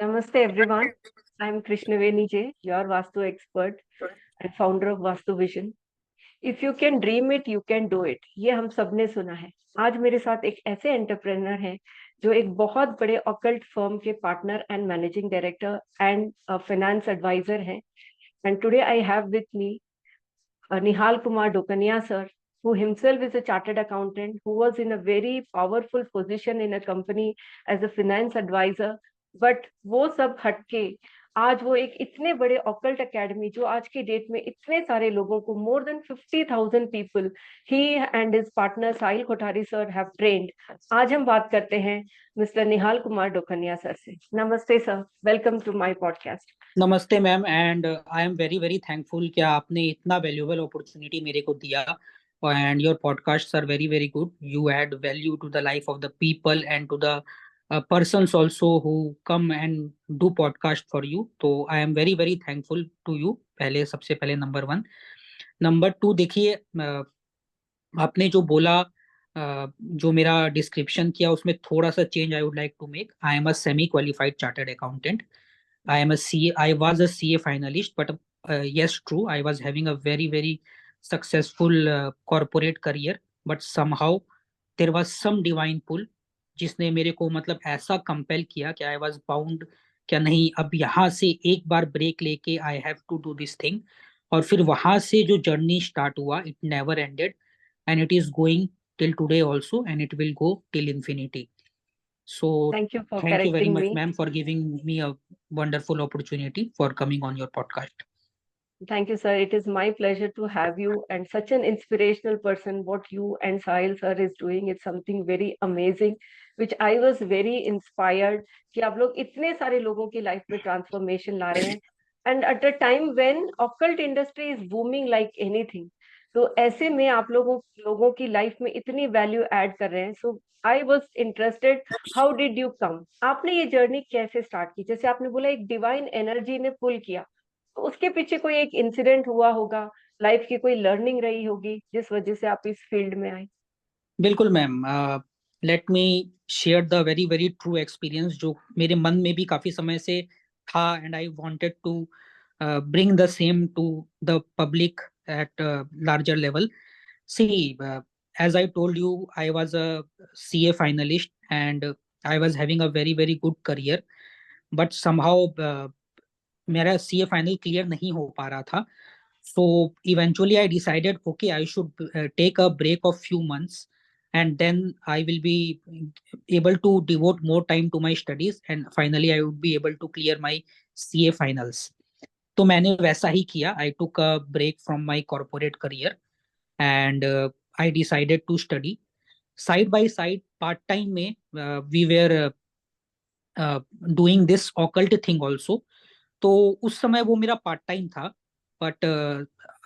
Namaste everyone. I'm Krishnaveni J, your Vastu expert and founder of Vastu Vision. If you can dream it, you can do it. ये हम सबने सुना है. आज मेरे साथ एक ऐसे एंटरप्रेनर हैं जो एक बहुत बड़े ऑकल्ट फर्म के partner and managing director and finance advisor हैं. And today I have with me Nihal Kumar Dokania sir, who himself is a chartered accountant, who was in a very powerful position in a company as a finance advisor. But वो सब हटके आज वो एक इतने बड़े occult academy जो आज की डेट में इतने सारे लोगों को more than 50,000 people he and his partner Sahil Kothari sir have trained. आज हम बात करते हैं मिस्टर निहाल कुमार डोकनिया सर से. नमस्ते sir, welcome to my podcast. नमस्ते ma'am, and I am very very thankful कि आपने इतना वैल्यूएबल अपॉर्चुनिटी मेरे को दिया. And your podcast are very very good. You add value to the life of the people and to the persons also who come and do podcast for you. तो I am very very thankful to you. सबसे पहले number 1. Number 2, देखिए आपने जो बोला, जो मेरा description किया उसमें थोड़ा सा change I would like to make. I am a semi qualified chartered accountant. I was a CA finalist, but yes, true. I was having a very, very successful corporate career, but somehow there was some divine pull जिसने मेरे को मतलब ऐसा compel किया कि I was bound, क्या नहीं, अब यहाँ से एक बार ब्रेक लेके I have to do this thing. और फिर वहां से जो जर्नी स्टार्ट हुआ, it never ended and it is going till today also, and it will go till infinity. So Thank you for thank you very correcting much, me. ma'am, for giving me a wonderful opportunity for coming on your podcast. Thank you, sir. It is my pleasure to have you and such an inspirational person. What you and Sahil sir is doing, it's something very amazing, which I was very inspired कि आप लोग इतने सारे लोगों की life में transformation ला रहे हैं. And at a time when occult industry is booming like anything, तो ऐसे में आप लोगों की लाइफ में इतनी वैल्यू ऐड कर रहे हैं. So I was interested, how did you come, आपने ये जर्नी कैसे स्टार्ट की? जैसे आपने बोला एक डिवाइन एनर्जी ने पुल किया, तो उसके पीछे कोई एक इंसिडेंट हुआ होगा, लाइफ की कोई लर्निंग रही होगी जिस वजह से आप इस फील्ड में आए. बिल्कुल ma'am. Let me share the very very true experience जो मेरे मन में भी काफी समय से था, and I wanted to bring the same to the public at a larger level. See, as I told you, I was a CA finalist and I was having a very very good career, but somehow मेरा CA final clear नहीं हो पा रहा था. So eventually I decided, okay, I should take a break of few months, and then I will be able to devote more time to my studies, and finally I would be able to clear my CA finals. तो मैंने वैसा ही किया. I took a break from my corporate career and I decided to study side by side part time में. We were doing this occult thing also. तो उस समय वो मेरा पार्ट टाइम था, बट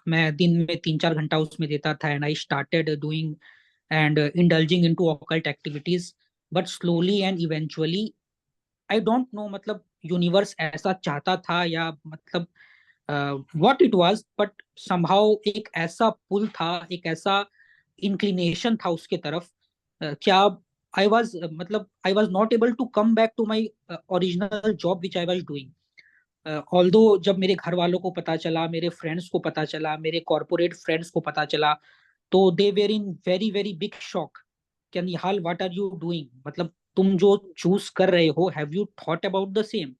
मैं दिन में 3-4 घंटा उसमें देता था, and I started doing and indulging into occult activities. But slowly and eventually, I don't know, मतलब यूनिवर्स ऐसा चाहता था या मतलब what it was, but somehow एक ऐसा पुल था, एक ऐसा इंक्लिनेशन था उसके तरफ. क्या आई वाज मतलब I was not able to come back to my original job which I was doing. Although जब मेरे घर वालों को पता चला, मेरे फ्रेंड्स को पता चला, मेरे कॉर्पोरेट फ्रेंड्स को पता चला, तो they were in very very big shock. क्या निहाल, व्हाट आर यू डूइंग, मतलब तुम जो चूज कर रहे हो, have you thought about the same?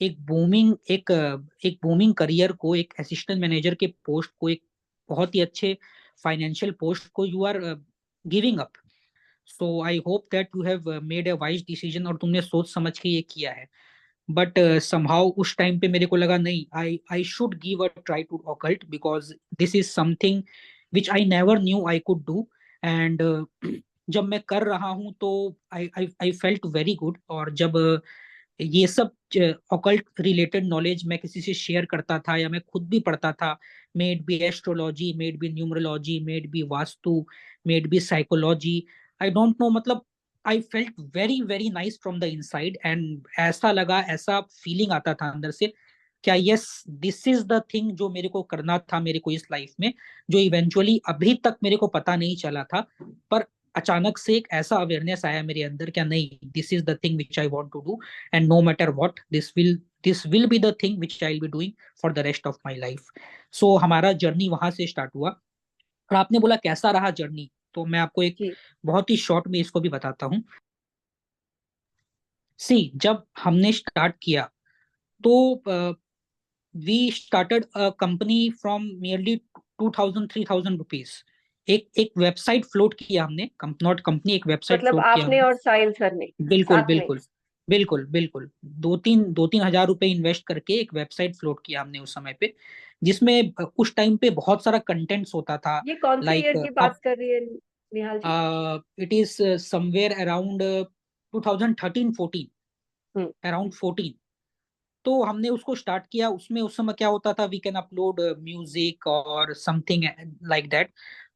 एक बूमिंग करियर को, एक असिस्टेंट मैनेजर के पोस्ट को, एक बहुत ही अच्छे फाइनेंशियल पोस्ट को you are giving up. So I hope that you have made a wise decision, और तुमने सोच समझ के ये किया है. बट समहाउ उस टाइम पे मेरे को लगा, नहीं, I should give a try to occult, because this is something which I never knew I could do. And जब मैं कर रहा हूँ तो आई फेल्ट वेरी गुड. और जब ये सब ऑकल्ट रिलेटेड नॉलेज मैं किसी से शेयर करता था या मैं खुद भी पढ़ता था, maybe astrology, maybe numerology, maybe vastu, maybe psychology, I don't know, मतलब I felt very very nice from the inside. And ऐसा लगा, ऐसा फीलिंग आता था अंदर से, क्या yes, this is the thing जो मेरे को करना था मेरे को इस लाइफ में, जो इवेंचुअली अभी तक मेरे को पता नहीं चला था. पर अचानक से एक ऐसा अवेयरनेस आया मेरे अंदर, क्या नहीं, this is the thing which I want to do, and no matter what, this will be the thing which I will be doing for the rest of my life. So हमारा journey वहां से start हुआ। और आपने बोला कैसा रहा journey, तो मैं आपको एक जी। बहुत ही शॉर्ट में इसको भी बताता हूँ। सी, जब हमने स्टार्ट किया तो we started a company from nearly 2000-3000 rupees. एक एक वेबसाइट फ्लोट किया हमने, नॉट कंपनी, एक वेबसाइट मतलब फ्लोट किया आपने हमने। और साहिल सर ने बिल्कुल साथ में? बिल्कुल बिल्कुल बिल्कुल। दो तीन हजार रुपए इन्वेस्ट करके एक वेबसाइट फ्लोट किया हमने उस समय पे, जिसमें उस टाइम पे बहुत सारा कंटेंट्स होता था। ये कौन से लाइक ईयर की बात कर रही है Nihal ji? It is somewhere around 2013-14, hmm. Around 14। तो हमने उसको स्टार्ट किया। उसमें उस समय क्या होता था, we can upload music or something like that.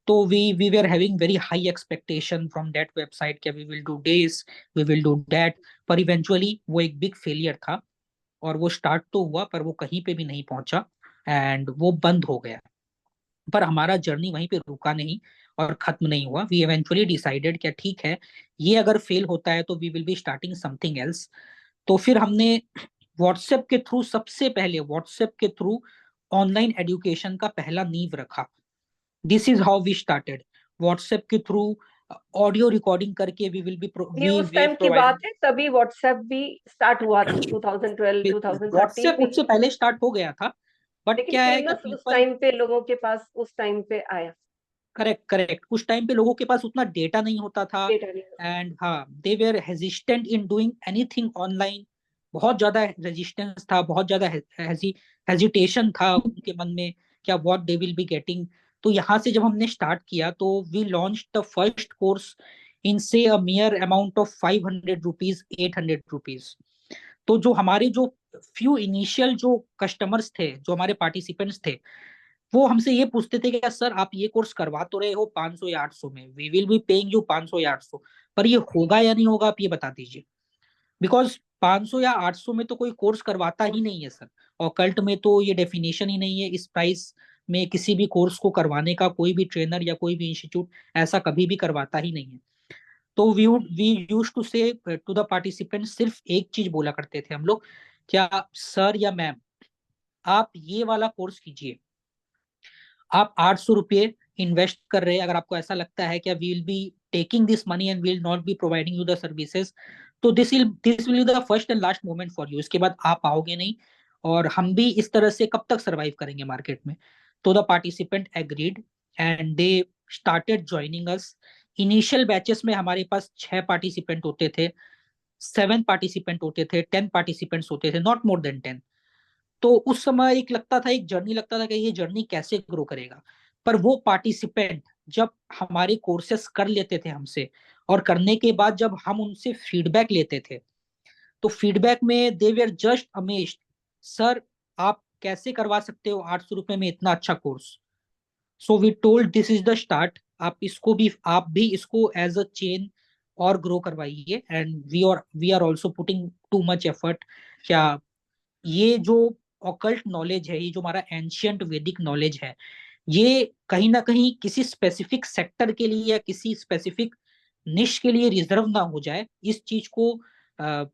तो we were having very high expectation from that website, कि we will do this, we will do that. पर इवेंचुअली वो एक बिग फेलियर था, और वो स्टार्ट तो हुआ पर वो कहीं पे भी नहीं पहुंचा, एंड वो बंद हो गया। पर हमारा जर्नी वहीं पे रुका नहीं और खत्म नहीं हुआ। वी इवेंचुअली डिसाइडेड क्या ठीक है, ये अगर फेल होता है तो we will be starting something else. तो फिर हमने व्हाट्सएप के थ्रू, सबसे पहले व्हाट्सएप के थ्रू ऑनलाइन एजुकेशन का पहला नींव रखा। This is how we started, WhatsApp के थ्रू ऑडियो रिकॉर्डिंग करके वी विल बी ये वी उस वेर टाइम की बात प्रोवाइडिंग। है, तभी व्हाट्सएप भी स्टार्ट हुआ था 2012 2013 व्हाट्सएप में उससे ही। पहले स्टार्ट हो गया था, बट लेकिन क्या है कि फेमस उस पीपल, टाइम पे लोगों के पास उस टाइम पे आया। करेक्ट करेक्ट, उस टाइम पे लोगों के पास उतना डेटा नहीं होता था, डेटा नहीं होता। एंड हाँ, they were hesitant in doing anything online. बहुत ज्यादा रेजिस्टेंस था, बहुत ज्यादा हेजिटेशन था उनके मन में, क्या what they will be getting. तो यहाँ से जब हमने स्टार्ट किया तो we launch the first course in say a mere amount of 500 rupees, 800 rupees. तो जो हमारे जो फ्यू इनिशियल जो कस्टमर्स थे, जो हमारे पार्टिसिपेंट्स थे, वो हमसे ये पूछते थे कि सर आप ये कोर्स करवा तो रहे हो 500 या 800 में, we will be paying you 500 या 800, पर ये होगा या नहीं होगा, आप ये बता दीजिए। बिकॉज 500 या 800 में तो कोई कोर्स करवाता ही नहीं है सर, और कल्ट में तो ये डेफिनेशन ही नहीं है इस प्राइस में किसी भी कोर्स को करवाने का। कोई भी ट्रेनर या कोई भी इंस्टीट्यूट ऐसा कभी भी करवाता ही नहीं है। तो वी यूज टू से टू द पार्टिसिपेंट, सिर्फ एक चीज बोला करते थे हम लोग, क्या सर या मैम आप ये वाला कोर्स कीजिए, आप 800 रुपये इन्वेस्ट कर रहे हैं, अगर आपको ऐसा लगता है कि we will be taking this money and will not be providing you the services, तो this will be the first and last moment for you, इसके बाद आप आओगे नहीं, और हम भी इस तरह से कब तक सर्वाइव करेंगे मार्केट में। तो the participant agreed and they started joining us. Initial batches में हमारे पास 6 पार्टिसिपेंट होते थे, 7 पार्टिसिपेंट होते थे, 10 पार्टिसिपेंट्स होते थे, नॉट मोर देन 10। तो उस समय एक लगता था, एक जर्नी लगता था कि ये जर्नी कैसे ग्रो करेगा। पर वो पार्टिसिपेंट जब हमारे कोर्सेस कर लेते थे हमसे, और करने के बाद जब हम उनसे फीडबैक लेते थे, तो फीडबैक में they were just amazed, sir आप कैसे करवा सकते हो 800 रुपए में इतना अच्छा course. So we told this is the start, आप भी इसको एज अ चेन और ग्रो करवाइए, and we are also putting too much effort. क्या ये जो ऑकल्ट नॉलेज है, ये जो हमारा एंशियंट वैदिक नॉलेज है, ये कहीं ना कहीं किसी स्पेसिफिक सेक्टर के लिए या किसी स्पेसिफिक निश के लिए रिजर्व ना हो जाए, इस चीज को अ,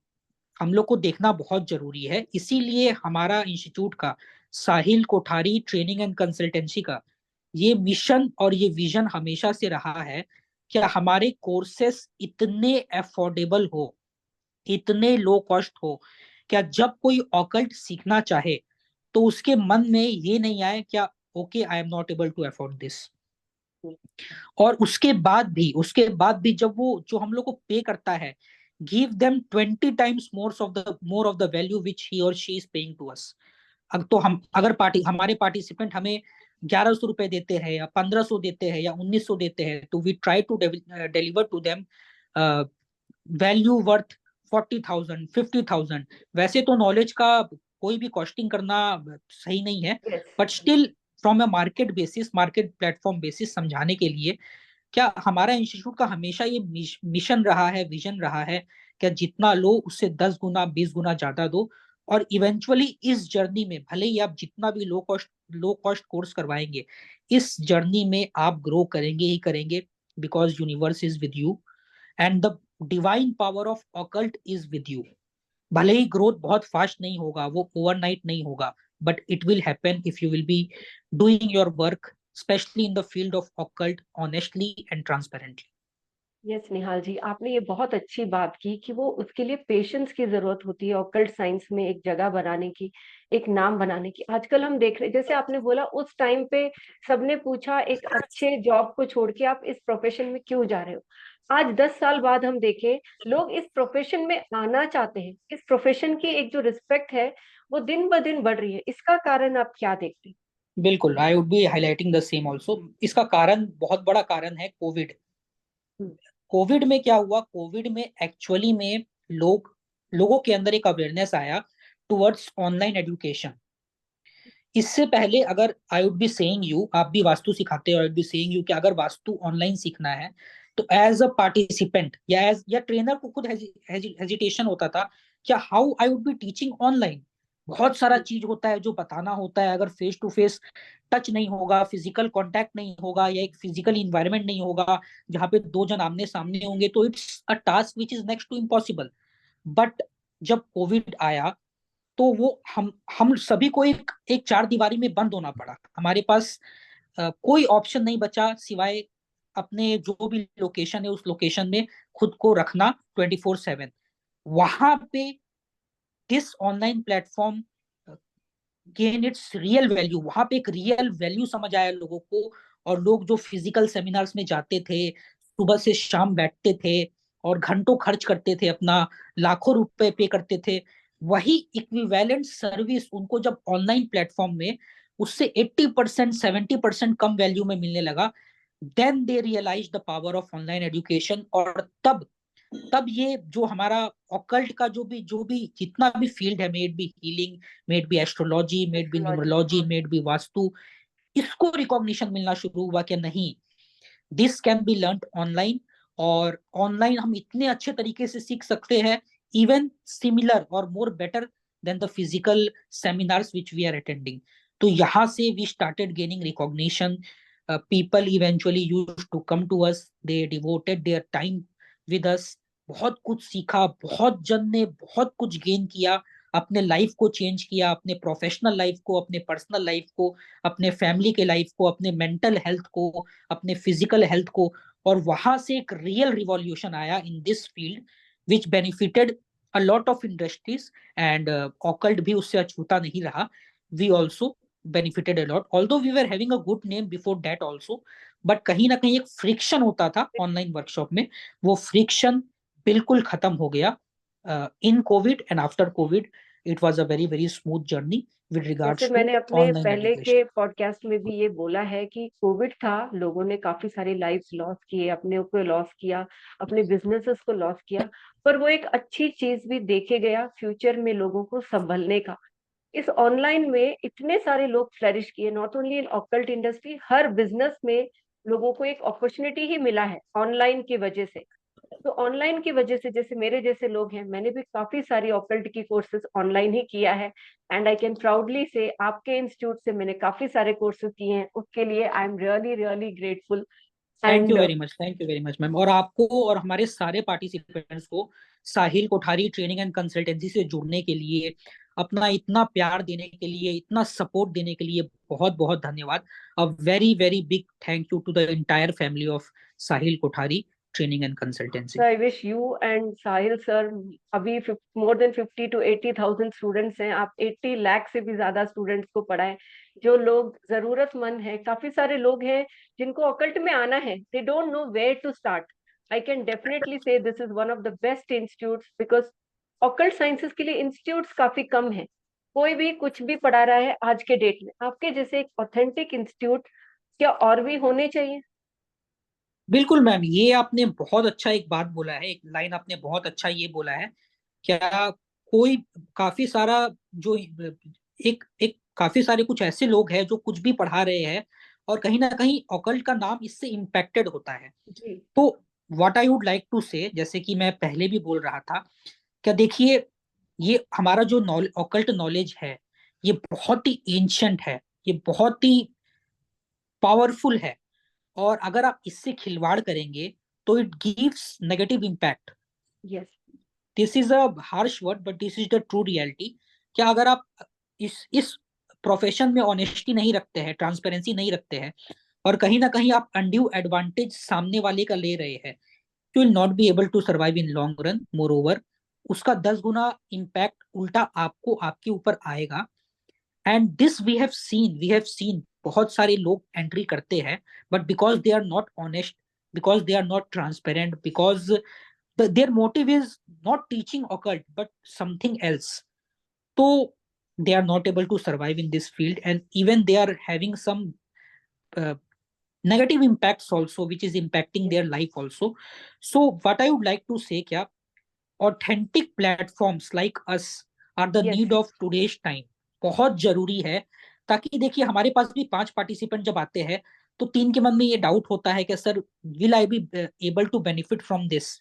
हम लोग को देखना बहुत जरूरी है। इसीलिए हमारा इंस्टीट्यूट का, साहिल कोठारी ट्रेनिंग एंड कंसल्टेंसी का, ये मिशन और ये विजन हमेशा से रहा है कि हमारे कोर्सेस इतने अफोर्डेबल हो, इतने लो कॉस्ट हो, क्या जब कोई ऑकल्ट सीखना चाहे तो उसके मन में ये नहीं आए क्या okay I am not able to afford this. और उसके बाद भी जब वो जो हम लोग को पे करता है, give them 20 times more of the value which he or she is paying to us. अब तो हम अगर हमारे पार्टिसिपेंट हमें 1100 रुपए देते हैं या 1500 देते हैं या 1900 देते हैं, तो we try to deliver to them value worth 40,000, 50,000। वैसे तो नॉलेज का कोई भी कॉस्टिंग करना सही नहीं है, yes. But still from a market basis, market platform basis समझाने के लिए, क्या हमारा इंस्टीट्यूट का हमेशा ये मिशन रहा है, विजन रहा है, क्या जितना लो उससे 10 गुना 20 गुना ज्यादा दो। और इवेंचुअली इस जर्नी में भले ही आप जितना भी लो कॉस्ट कोर्स करवाएंगे, इस जर्नी में आप ग्रो करेंगे ही करेंगे। because universe is with you and the divine power of occult is with you. भले ही ग्रोथ बहुत फास्ट नहीं होगा, वो ओवरनाइट नहीं होगा, but it will happen if you will be doing your work specially in the field of occult honestly and transparently. Yes Nihal ji, आपने ये बहुत अच्छी बात की कि वो उसके लिए पेशेंस की जरूरत होती है ऑकल्ट साइंस में एक जगह बनाने की, एक नाम बनाने की। आजकल हम देख रहे, जैसे आपने बोला उस टाइम पे सबने पूछा एक अच्छे जॉब को छोड़ के आप इस प्रोफेशन में क्यों जा रहे हो। आज 10 साल बाद हम देखें, लोग इस प्रोफेशन में आना चाहते हैं, इस प्रोफेशन की एक जो रिस्पेक्ट है वो दिन ब दिन बढ़ रही है। इसका कारण आप क्या देखते हैं? बिल्कुल, आई would B highlighting the same also. इसका कारण, बहुत बड़ा कारण है कोविड। हम्म, कोविड में क्या हुआ, कोविड में एक्चुअली में लोगों के अंदर एक अवेयरनेस आया टुवर्ड्स ऑनलाइन एजुकेशन। इससे पहले अगर आई वुड बी सेइंग यू, आप भी वास्तु सिखाते हो, आई वुड बी सेइंग यू कि अगर वास्तु ऑनलाइन सीखना है तो एज अ पार्टिसिपेंट या ट्रेनर को खुद हेजिटेशन होता था क्या how I would be teaching online. बहुत सारा चीज होता है जो बताना होता है, अगर फेस टू फेस टच नहीं होगा, फिजिकल कांटेक्ट नहीं होगा, या एक फिजिकल इन्वायरमेंट नहीं होगा जहाँ पे दो जन आमने सामने होंगे, तो it's a task which is next to impossible. But जब कोविड आया तो वो हम सभी को एक एक चार दीवारी में बंद होना पड़ा। हमारे पास कोई ऑप्शन नहीं बचा सिवाय अपने जो भी लोकेशन है उस लोकेशन में खुद को रखना 24/7। वहां पे this online platform gain it's real value. वहां पे एक रियल वैल्यू समझ आया लोगों को, और लोग जो फिजिकल सेमिनार्स में जाते थे, सुबह से शाम बैठते थे और घंटों खर्च करते थे, अपना लाखों रुपए पे करते थे, वही इक्विवेलेंट सर्विस उनको जब ऑनलाइन प्लेटफॉर्म में उससे 80% 70% कम वैल्यू में मिलने लगा, then they realize the power of online education. और तब ये जो हमारा ऑकल्ट का जो भी जितना भी फील्ड है, maybe healing, maybe astrology, maybe astrology. Numerology, maybe vastu, इसको रिकॉग्निशन मिलना शुरू हुआ कि नहीं, this can be learn online. और ऑनलाइन हम इतने अच्छे तरीके से सीख सकते हैं, इवन सिमिलर और more better than the physical seminars which we are attending. तो यहाँ से we started gaining recognition. People eventually use to come to us, they devoted their time with us. बहुत कुछ सीखा, बहुत जन ने बहुत कुछ गेन किया, अपने लाइफ को चेंज किया, अपने प्रोफेशनल लाइफ को, अपने पर्सनल लाइफ को, अपने फैमिली के लाइफ को, अपने मेंटल हेल्थ को, अपने फिजिकल हेल्थ को। और वहां से एक रियल रिवॉल्यूशन आया in this field which benefited a lot of industries. And occult भी उससे अछूता नहीं रहा। We also benefited a lot, although we were having a good name before that also, but कहीं ना कहीं एक फ्रिक्शन होता था ऑनलाइन वर्कशॉप में, वो फ्रिक्शन बिल्कुल खत्म हो गया in Covid. And after Covid it was a very very smooth journey with जैसे रिगार्ड्स टू मैंने अपने ऑनलाइन पहले एजुकेशन। के पॉडकास्ट में भी ये बोला है कि कोविड था, लोगों ने काफी सारी लाइफ्स लॉस किए, अपने को लॉस किया, अपने बिजनेसेस को लॉस किया, पर वो एक अच्छी चीज भी देखे गया फ्यूचर में लोगों को संभलने का। इस ऑनलाइन में इतने सारे लोग फ्लरिश किए, not only in occult industry, her business में लोगों को एक अपॉर्चुनिटी ही मिला है ऑनलाइन की वजह से। तो ऑनलाइन की वजह से जैसे मेरे जैसे लोग हैं, मैंने भी काफी सारी ऑकल्ट की कोर्सेज ऑनलाइन ही किया है। एंड आई कैन प्राउडली से आपके इंस्टीट्यूट से मैंने काफी सारे कोर्सेज किए हैं, उसके लिए I am really really grateful. Thank you and very much, thank you very much ma'am. और आपको और हमारे सारे पार्टिसिपेंट्स को साहिल कोठारी ट्रेनिंग एंड कंसल्टेंसी से जुड़ने के लिए, अपना इतना प्यार देने के लिए, इतना सपोर्ट देने के लिए बहुत बहुत धन्यवाद। A very very big thank you to the entire family of Sahil Kothari training and consultancy. I wish you and Sahil sir, अभी मोर देन 50 to 80,000 स्टूडेंट्स हैं, आप 80 लाख से भी ज्यादा स्टूडेंट्स को पढ़ाएं। जो लोग जरूरतमंद हैं, काफी सारे लोग हैं जिनको ऑकल्ट में आना है, they don't know where to start. I can definitely say this is one of the best institutes, because occult sciences के लिए इंस्टीट्यूट्स काफी कम है, कोई भी कुछ भी पढ़ा रहा है आज के डेट में। आपके जैसे एक ऑथेंटिक इंस्टीट्यूट क्या और भी होने चाहिए? बिल्कुल मैम, ये आपने बहुत अच्छा एक बात बोला है, एक लाइन आपने बहुत अच्छा ये बोला है। क्या कोई काफी सारा जो एक एक काफी सारे कुछ ऐसे लोग हैं जो कुछ भी पढ़ा रहे हैं, और कहीं ना कहीं ऑकल्ट का नाम इससे इम्पैक्टेड होता है। जी। तो what I would like to say, जैसे कि मैं पहले भी बोल रहा था, क्या देखिए, ये हमारा जो ऑकल्ट नॉलेज है, ये बहुत ही एंशंट है, ये बहुत ही पावरफुल है। और अगर आप इससे खिलवाड़ करेंगे तो it gives negative impact. Yes, this is a harsh word but this is the true reality. क्या अगर आप इस प्रोफेशन में ऑनेस्टी नहीं रखते हैं, ट्रांसपेरेंसी नहीं रखते हैं, और कहीं ना कहीं आप अनड्यू एडवांटेज सामने वाले का ले रहे हैं, you will not be able to survive in long run. Moreover, उसका 10 गुना इम्पैक्ट उल्टा आपको, आपके ऊपर आएगा। And this we have seen बहुत सारे लोग एंट्री करते हैं, but because they are not honest, because they are not transparent, because their motive is not teaching occult but something else, so they are not able to survive in this field, and even they are having some uh, negative impacts also which is impacting their life also. So what I would like to say, kya authentic platforms like us are the yes, need of today's time, बहुत जरूरी है। ताकि देखिए हमारे पास भी 5 participant जब आते हैं तो 3 के मन में ये डाउट होता है कि sir will I be able to benefit from this,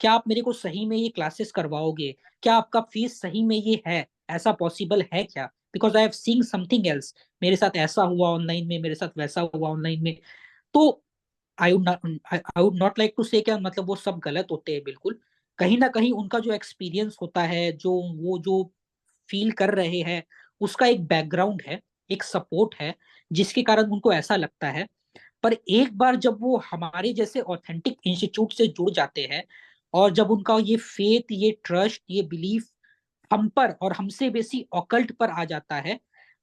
क्या आप मेरे को सही में ये क्लासेस करवाओगे, क्या आपका फीस सही में ये है, ऐसा पॉसिबल है क्या, because I have seen something else, मेरे साथ ऐसा हुआ ऑनलाइन में, मेरे साथ वैसा हुआ ऑनलाइन में। तो I would not like to say क्या मतलब वो सब गलत होते हैं, बिल्कुल। कहीं ना कहीं उनका जो एक्सपीरियंस होता है, जो फील कर रहे हैं, उसका एक बैकग्राउंड है, एक सपोर्ट है, जिसके कारण उनको ऐसा लगता है। पर एक बार जब वो हमारे जैसे ऑथेंटिक इंस्टीट्यूट से जुड़ जाते हैं, और जब उनका ये फेथ, ये ट्रस्ट, ये बिलीफ हम पर और हमसे बेसी ऑकल्ट पर आ जाता है,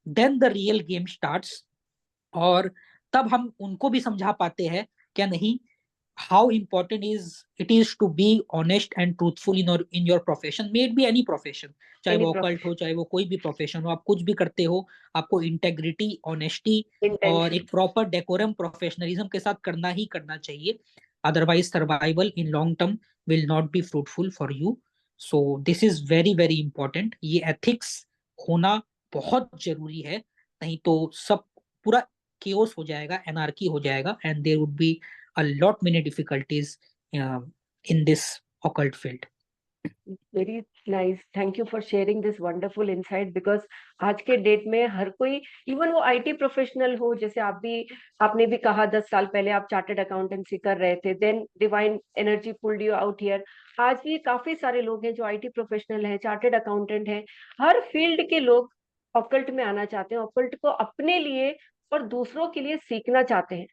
then the real game starts. और तब हम उनको भी समझा पाते हैं क्या नहीं, how important is it is to be honest and truthful in your profession, may it be any profession, चाहे एनी वो occult हो, प्रोफेशन, चाहे वो कोई भी प्रोफेशन हो, आप कुछ भी करते हो, आपको इंटेग्रिटी, ऑनेस्टी और इंटेंशन। एक प्रॉपर डेकोरम प्रोफेशनलिज्म के साथ करना ही करना चाहिए। Otherwise survival in long term will not be fruitful for you. So this is very very important, ये एथिक्स होना बहुत जरूरी है। नहीं तो सब पूरा केओस हो जाएगा, एनार्की हो जाएगा, and there would be a lot many difficulties in this occult field. Very nice, thank you for sharing this wonderful insight. Because आज के डेट में हर कोई, इवन वो आईटी प्रोफेशनल हो, जैसे आप भी, आपने भी कहा 10 साल पहले आप चार्टर्ड अकाउंटेंसी कर रहे थे, then divine energy pulled you out here. आज भी काफी सारे लोग हैं जो आईटी प्रोफेशनल हैं, चार्टर्ड अकाउंटेंट हैं, हर फील्ड के लोग ऑकल्ट में आना चाहते हैं, ऑकल्ट को अपने लिए और दूसरों के लिए सीखना चाहते हैं।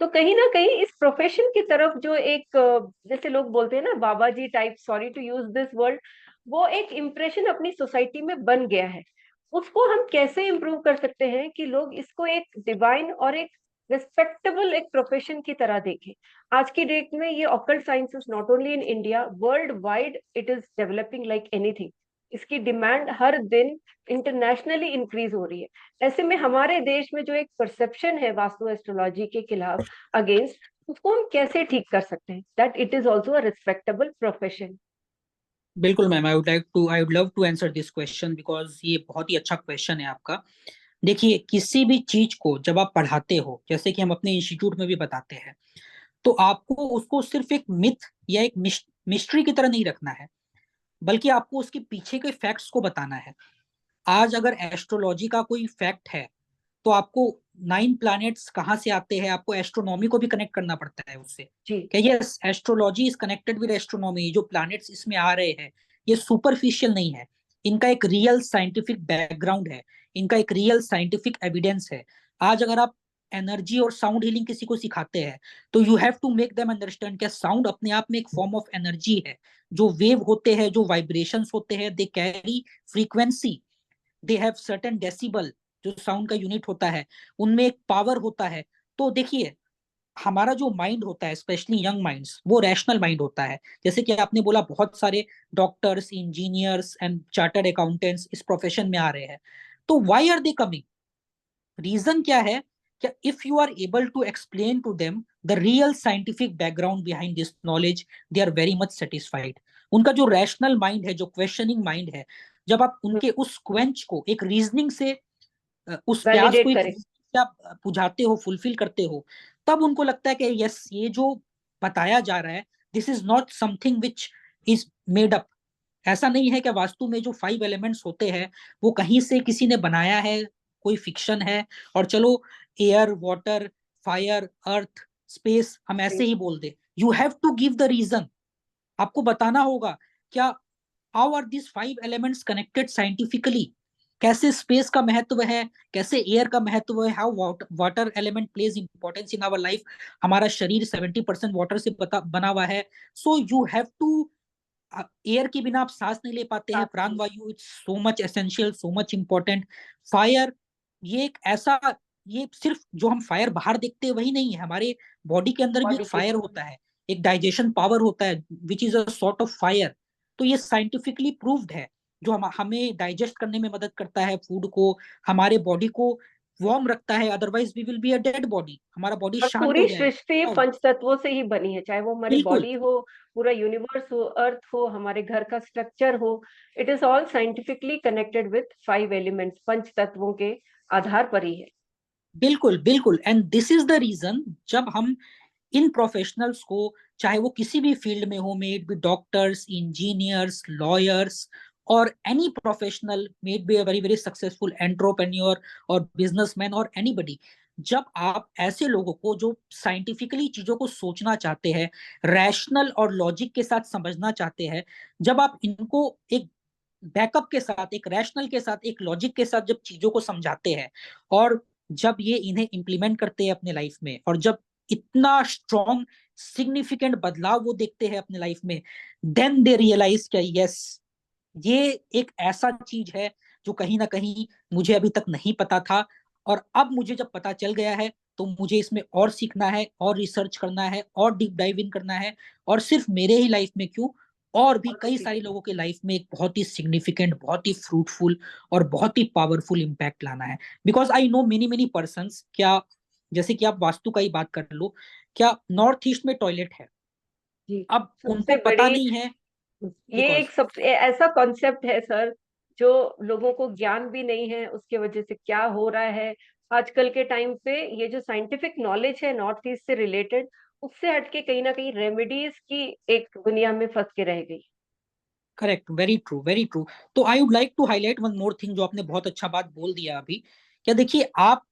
तो कहीं ना कहीं इस प्रोफेशन की तरफ जो एक जैसे लोग बोलते हैं ना बाबा जी type, sorry to use this word, वो एक इम्प्रेशन अपनी सोसाइटी में बन गया है। उसको हम कैसे इम्प्रूव कर सकते हैं कि लोग इसको एक डिवाइन और एक रिस्पेक्टेबल एक प्रोफेशन की तरह देखें। आज की डेट में ये occult sciences not only in India, world wide it is developing like anything. इसकी डिमांड हर दिन इंटरनेशनली इंक्रीज हो रही है। ऐसे में हमारे देश में जो एक परसेप्शन है वास्तु एस्ट्रोलॉजी के खिलाफ, अगेंस्ट, उसको हम कैसे ठीक कर सकते हैं that it is also a respectable profession. बिल्कुल ma'am, I would love to answer this question because ये बहुत ही अच्छा क्वेश्चन है आपका। देखिए किसी भी चीज को जब आप पढ़ाते हो, जैसे कि हम अपने इंस्टीट्यूट में भी बताते हैं, तो आपको उसको सिर्फ एक मिथ या एक मिस्ट्री की तरह नहीं रखना है, बल्कि आपको उसके पीछे के फैक्ट्स को बताना है। आज अगर एस्ट्रोलॉजी का कोई फैक्ट है, तो आपको 9 प्लैनेट्स कहाँ से आते हैं, आपको एस्ट्रोनॉमी को भी कनेक्ट करना पड़ता है उससे। जी, क्या yes, astrology is connected with astronomy, जो प्लैनेट्स इसमें आ रहे हैं ये सुपरफिशियल नहीं है, इनका एक रियल साइंटिफिक बैकग्राउंड है, इनका एक रियल साइंटिफिक एविडेंस है। आज अगर आप एनर्जी और साउंड हीलिंग किसी को सिखाते हैं, तो you have to make them understand क्या साउंड अपने आप में एक फॉर्म ऑफ एनर्जी है, जो वेव होते हैं, जो वाइब्रेशंस होते हैं, they carry frequency, they have certain decibel, जो साउंड का यूनिट होता है उनमें एक पावर होता है। तो देखिए हमारा जो माइंड होता है, स्पेशली यंग माइंड्स, वो रैशनल माइंड होता है। जैसे कि आपने बोला बहुत सारे doctors, engineers and chartered accountants इस प्रोफेशन में आ रहे हैं, तो why are they coming, reason क्या है? क्या if you are able to explain to them the real scientific background behind this knowledge, they are very much satisfied. उनका जो रैशनल माइंड है, जो क्वेश्चनिंग माइंड है, जब आप उनके उस क्वेंच को एक रीजनिंग से, उस प्यास को वैलिडेट एक करें। reasoning से आप बुझाते हो, फुलफिल करते हो, तब उनको लगता है कि यस, ये जो बताया जा रहा है, this is not something which is made up. ऐसा नहीं है कि वास्तु में जो 5 एलिमेंट्स होते हैं वो कहीं से किसी ने बनाया है, कोई फिक्शन है, और चलो air, water, fire, earth, space हम ऐसे ही बोल दे, you have to give the reason. आपको बताना होगा क्या, how are this 5 elements connected scientifically, कैसे स्पेस का महत्व है, कैसे एयर का महत्व है, how water element plays importance in our life. हमारा शरीर 70% वाटर से बना हुआ है। So you have to, air के बिना आप सांस नहीं ले पाते हैं, प्राण वायु, it's so much essential, so much important. Fire, ये एक ऐसा, ये सिर्फ जो हम फायर बाहर देखते हैं वही नहीं है, हमारे बॉडी के अंदर भी एक बॉडी के फायर होता है, एक डाइजेशन पावर होता है which is a sort of fire. तो ये साइंटिफिकली प्रूव्ड है, जो हमें डाइजेस्ट करने में मदद करता है फूड को, हमारे बॉडी को वार्म रखता है, otherwise we will be a dead body, हमारा बॉडी और शांत हो पूरी सृष्टि जाएगा। पंच तत्वों से ही बनी है, चाहे वो हमारी बिल्कुल, बॉडी हो, पूरा यूनिवर्स हो, अर्थ हो, हमारे घर का स्ट्रक्चर हो। It is all scientifically connected with 5 elements, पंच तत्वों के आधार पर ही है। बिल्कुल, बिल्कुल। And this is the reason, जब हम इन प्रोफेशनल्स को, चाहे वो किसी भी फील्ड में हो, may it be doctors, engineers, lawyers, or any professional, may it be a very very successful entrepreneur or businessman or anybody, जब आप ऐसे लोगों को जो साइंटिफिकली चीजों को सोचना चाहते हैं, रैशनल और लॉजिक के साथ समझना चाहते हैं, जब आप इनको एक बैकअप के साथ, एक रैशनल के साथ, एक लॉजिक के साथ जब चीजों को समझाते हैं, और जब ये इन्हें इंप्लीमेंट करते हैं अपने लाइफ में, और जब इतना स्ट्रॉन्ग सिग्निफिकेंट बदलाव वो देखते हैं अपने लाइफ में, देन दे रियलाइज क्या, यस, ये एक ऐसा चीज है जो कहीं ना कहीं मुझे अभी तक नहीं पता था, और अब मुझे जब पता चल गया है तो मुझे इसमें और सीखना है, और रिसर्च करना है, और डीप डाइव इन करना है, और सिर्फ मेरे ही लाइफ में क्यों, और भी कई सारे लोगों के लाइफ में एक बहुत ही सिग्निफिकेंट, बहुत ही फ्रूटफुल और बहुत ही पावरफुल इम्पैक्ट लाना है। Because I know many many persons, क्या, जैसे कि आप वास्तु का ही बात कर लो, क्या नॉर्थ ईस्ट में टॉयलेट है, जी। अब उनको सबसे पता बड़ी, नहीं है, ये बिकॉज एक सबसे ऐसा कॉन्सेप्ट है सर, जो लोगों को ज्ञान भी नहीं है उसके वजह से क्या हो रहा है आजकल के टाइम पे। ये जो साइंटिफिक नॉलेज है नॉर्थ ईस्ट से रिलेटेड, उससे हटके कहीं ना कहीं रेमेडीज की एक दुनिया में फंस के रह गई। Correct, very true, very true. तो I would like to highlight one more thing, जो आपने बहुत अच्छा बात बोल दिया अभी। क्या, देखिए, आप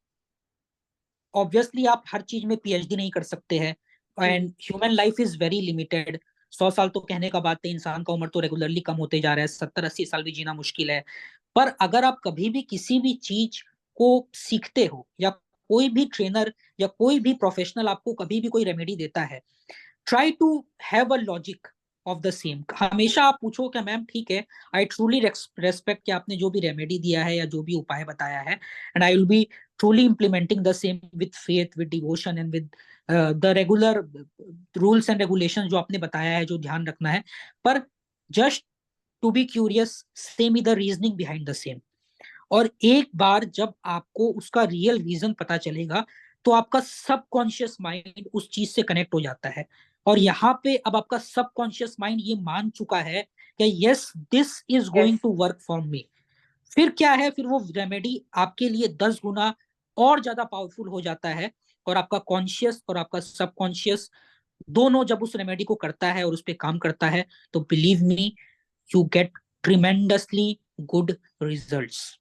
ऑब्वियसली आप हर चीज में पीएचडी नहीं कर सकते हैं, जी। And human life is very limited. 100 साल तो कहने का बात है, इंसान का उम्र तो रेगुलरली कम होते जा रहा है, 70-80 साल भी जीना मुश्किल है। पर अगर आप कभी भी किसी भी चीज को सीखते हो, या कोई भी ट्रेनर या कोई भी प्रोफेशनल आपको कभी भी कोई रेमेडी देता है, try to have a logic of the same. हमेशा आप पूछो क्या, मैम ठीक है, आई ट्रूली रेस्पेक्ट कि आपने जो भी रेमेडी दिया है या जो भी उपाय बताया है, and I will B truly implementing the same with faith, with devotion, and with the regular rules and regulation जो आपने बताया है, जो ध्यान रखना है। पर जस्ट टू बी क्यूरियस, से me the reasoning behind the same. और एक बार जब आपको उसका रियल रीजन पता चलेगा, तो आपका सबकॉन्शियस माइंड उस चीज से कनेक्ट हो जाता है, और यहाँ पे अब आपका सबकॉन्शियस माइंड ये मान चुका है कि yes, this is yes. Going to work for me. फिर क्या है, फिर वो रेमेडी आपके लिए 10 गुना और ज्यादा पावरफुल हो जाता है, और आपका कॉन्शियस और आपका सबकॉन्शियस दोनों जब उस रेमेडी को करता है और उस पर काम करता है, तो believe me, you get tremendously good results.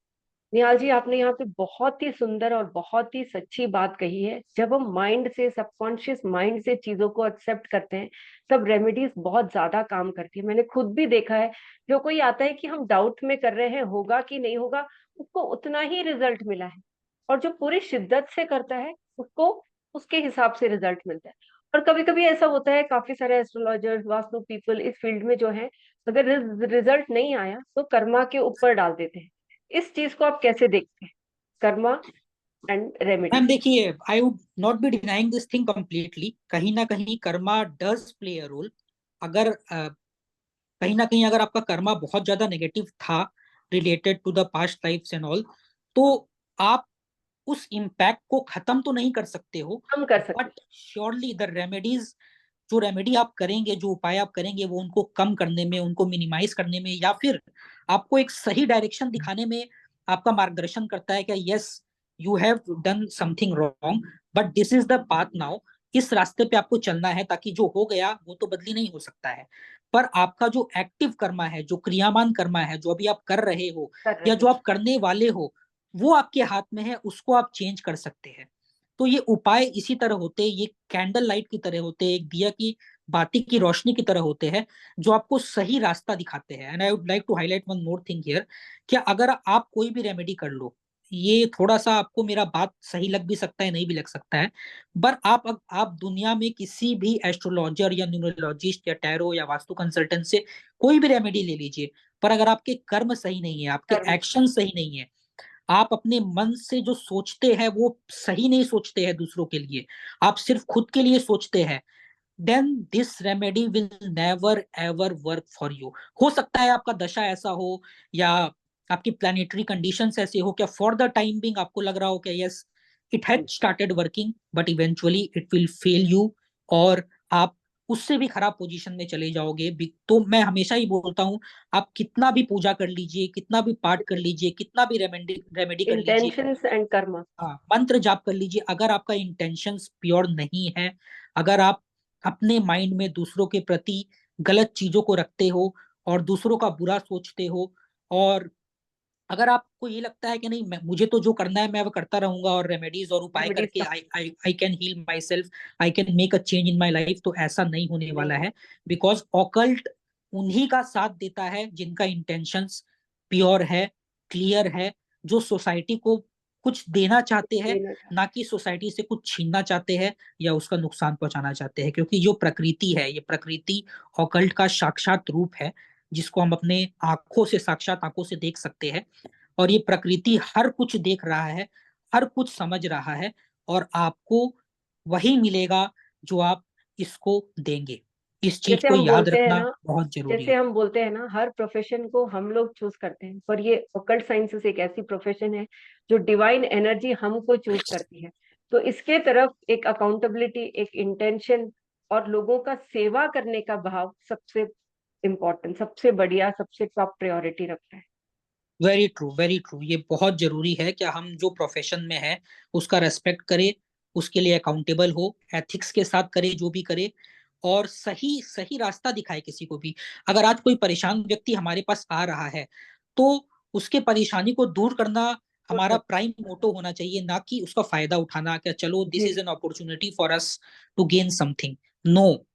Nihal ji, आपने यहाँ पे बहुत ही सुंदर और बहुत ही सच्ची बात कही है। जब हम माइंड से, सबकॉन्शियस माइंड से चीजों को एक्सेप्ट करते हैं, तब रेमेडीज बहुत ज्यादा काम करती है। मैंने खुद भी देखा है, जो कोई आता है कि हम डाउट में कर रहे हैं होगा कि नहीं होगा, उसको उतना ही रिजल्ट मिला है। और जो पूरी शिद्दत से करता है, उसको उसके हिसाब से रिजल्ट मिलता है। और कभी कभी ऐसा होता है, काफी सारे एस्ट्रोलॉजर्स, वास्तु पीपल इस फील्ड में जो है, अगर रिजल्ट नहीं आया तो कर्मा के ऊपर डाल देते हैं। इस चीज को आप कैसे देखते हैं, कर्मा एंड मैम रेमेडीज? देखिए, I would not be denying this thing completely, कहीं ना कहीं karma does play a role. अगर कहीं ना कहीं अगर आपका कर्मा बहुत ज्यादा नेगेटिव था, related to the past lifes and all, तो आप उस इम्पैक्ट को खत्म तो नहीं कर सकते हो, हम कर सकते बट श्योरली द रेमेडीज, जो रेमेडी आप करेंगे, जो उपाय आप करेंगे, वो उनको कम करने में, उनको मिनिमाइज करने में, या फिर आपको एक सही डायरेक्शन दिखाने में आपका मार्गदर्शन करता है कि yes, you have done something wrong, but this is the path now. इस रास्ते पे आपको चलना है, ताकि जो हो गया वो तो बदली नहीं हो सकता है, पर आपका जो एक्टिव कर्मा है, जो क्रियामान कर्मा है, जो अभी आप कर रहे हो कर या रहे जो हैं। आप करने वाले हो, वो आपके हाथ में है, उसको आप चेंज कर सकते हैं। तो ये उपाय इसी तरह होते हैं, ये कैंडल लाइट की तरह होते हैं, एक दिया की बाती की रोशनी की तरह होते हैं, जो आपको सही रास्ता दिखाते हैं। And I would like to highlight one more thing here, कि अगर आप कोई भी रेमेडी कर लो, ये थोड़ा सा आपको मेरा बात सही लग भी सकता है, नहीं भी लग सकता है, पर आप दुनिया में किसी भी एस्ट्रोलॉजर या न्यूमरोलॉजिस्ट या टैरो या वास्तु कंसल्टेंट से कोई भी रेमेडी ले लीजिए, पर अगर आपके कर्म सही नहीं है, आपके कर्म एक्शन सही नहीं है, आप अपने मन से जो सोचते हैं वो सही नहीं सोचते हैं दूसरों के लिए, आप सिर्फ खुद के लिए सोचते हैं, then this remedy will never ever work for you. हो सकता है आपका दशा ऐसा हो, या आपकी प्लानिटरी कंडीशंस ऐसे हो, क्या फॉर द टाइम बिंग आपको लग रहा हो कि yes it has started working, but eventually it will fail you, और आप उससे भी खराब पोजीशन में चले जाओगे। तो मैं हमेशा ही बोलता हूँ, आप कितना भी पूजा कर लीजिए, कितना भी पाठ कर लीजिए, कितना भी रेमेडी रेमेडी कर लीजिए, इंटेंशंस एंड कर्म। हाँ मंत्र जाप कर लीजिए, अगर आपका इंटेंशंस प्योर नहीं है, अगर आप अपने माइंड में दूसरों के प्रति गलत चीजों को रखते हो और दूसरों का बुरा सोचते हो, और अगर आपको ये लगता है कि नहीं मुझे तो जो करना है मैं वो करता रहूंगा, और रेमेडीज और उपाय रेमेडीज करके का I can heal myself, I can make a change in my life, तो ऐसा नहीं होने नहीं वाला हो है। बिकॉज ऑकल्ट उन्हीं का साथ देता है जिनका इंटेंशंस प्योर है, क्लियर है, जो सोसाइटी को कुछ देना चाहते हैं, देना ना चाहते। कि सोसाइटी से कुछ छीनना चाहते हैं या उसका नुकसान पहुंचाना चाहते हैं। क्योंकि जो प्रकृति है, ये प्रकृति ऑकल्ट का साक्षात रूप है, जिसको हम अपने आंखों से, साक्षात आंखों से देख सकते हैं, और ये प्रकृति हर कुछ देख रहा है, हर कुछ समझ रहा है, और आपको वही मिलेगा जो आप इसको देंगे। इस चीज जैसे को हम याद बोलते हैं रखना ना, बहुत जरूरी जैसे है। हम बोलते हैं ना, हर प्रोफेशन को हम लोग चूज करते हैं, पर ये ऑकल्ट साइंसेस एक ऐसी प्रोफेशन है जो डिवाइन एनर्जी हमको चूज करती है। तो इसके तरफ एक अकाउंटेबिलिटी, एक इंटेंशन और लोगों का सेवा करने का भाव सबसे इम्पोर्टेंट, सबसे बढ़िया, सबसे टॉप प्रायोरिटी रखता है। वेरी ट्रू, वेरी ट्रू, ये बहुत जरूरी है कि हम जो प्रोफेशन में है उसका रेस्पेक्ट करें, उसके लिए अकाउंटेबल हो, एथिक्स के साथ करे जो भी करे, और सही सही रास्ता दिखाए किसी को भी। अगर आज कोई परेशान व्यक्ति हमारे पास आ रहा है, तो उसके परेशानी को दूर करना तो हमारा सब प्राइम मोटो होना चाहिए, ना कि उसका फायदा उठाना, क्या चलो दिस जी। Is an opportunity for us to gain something. No,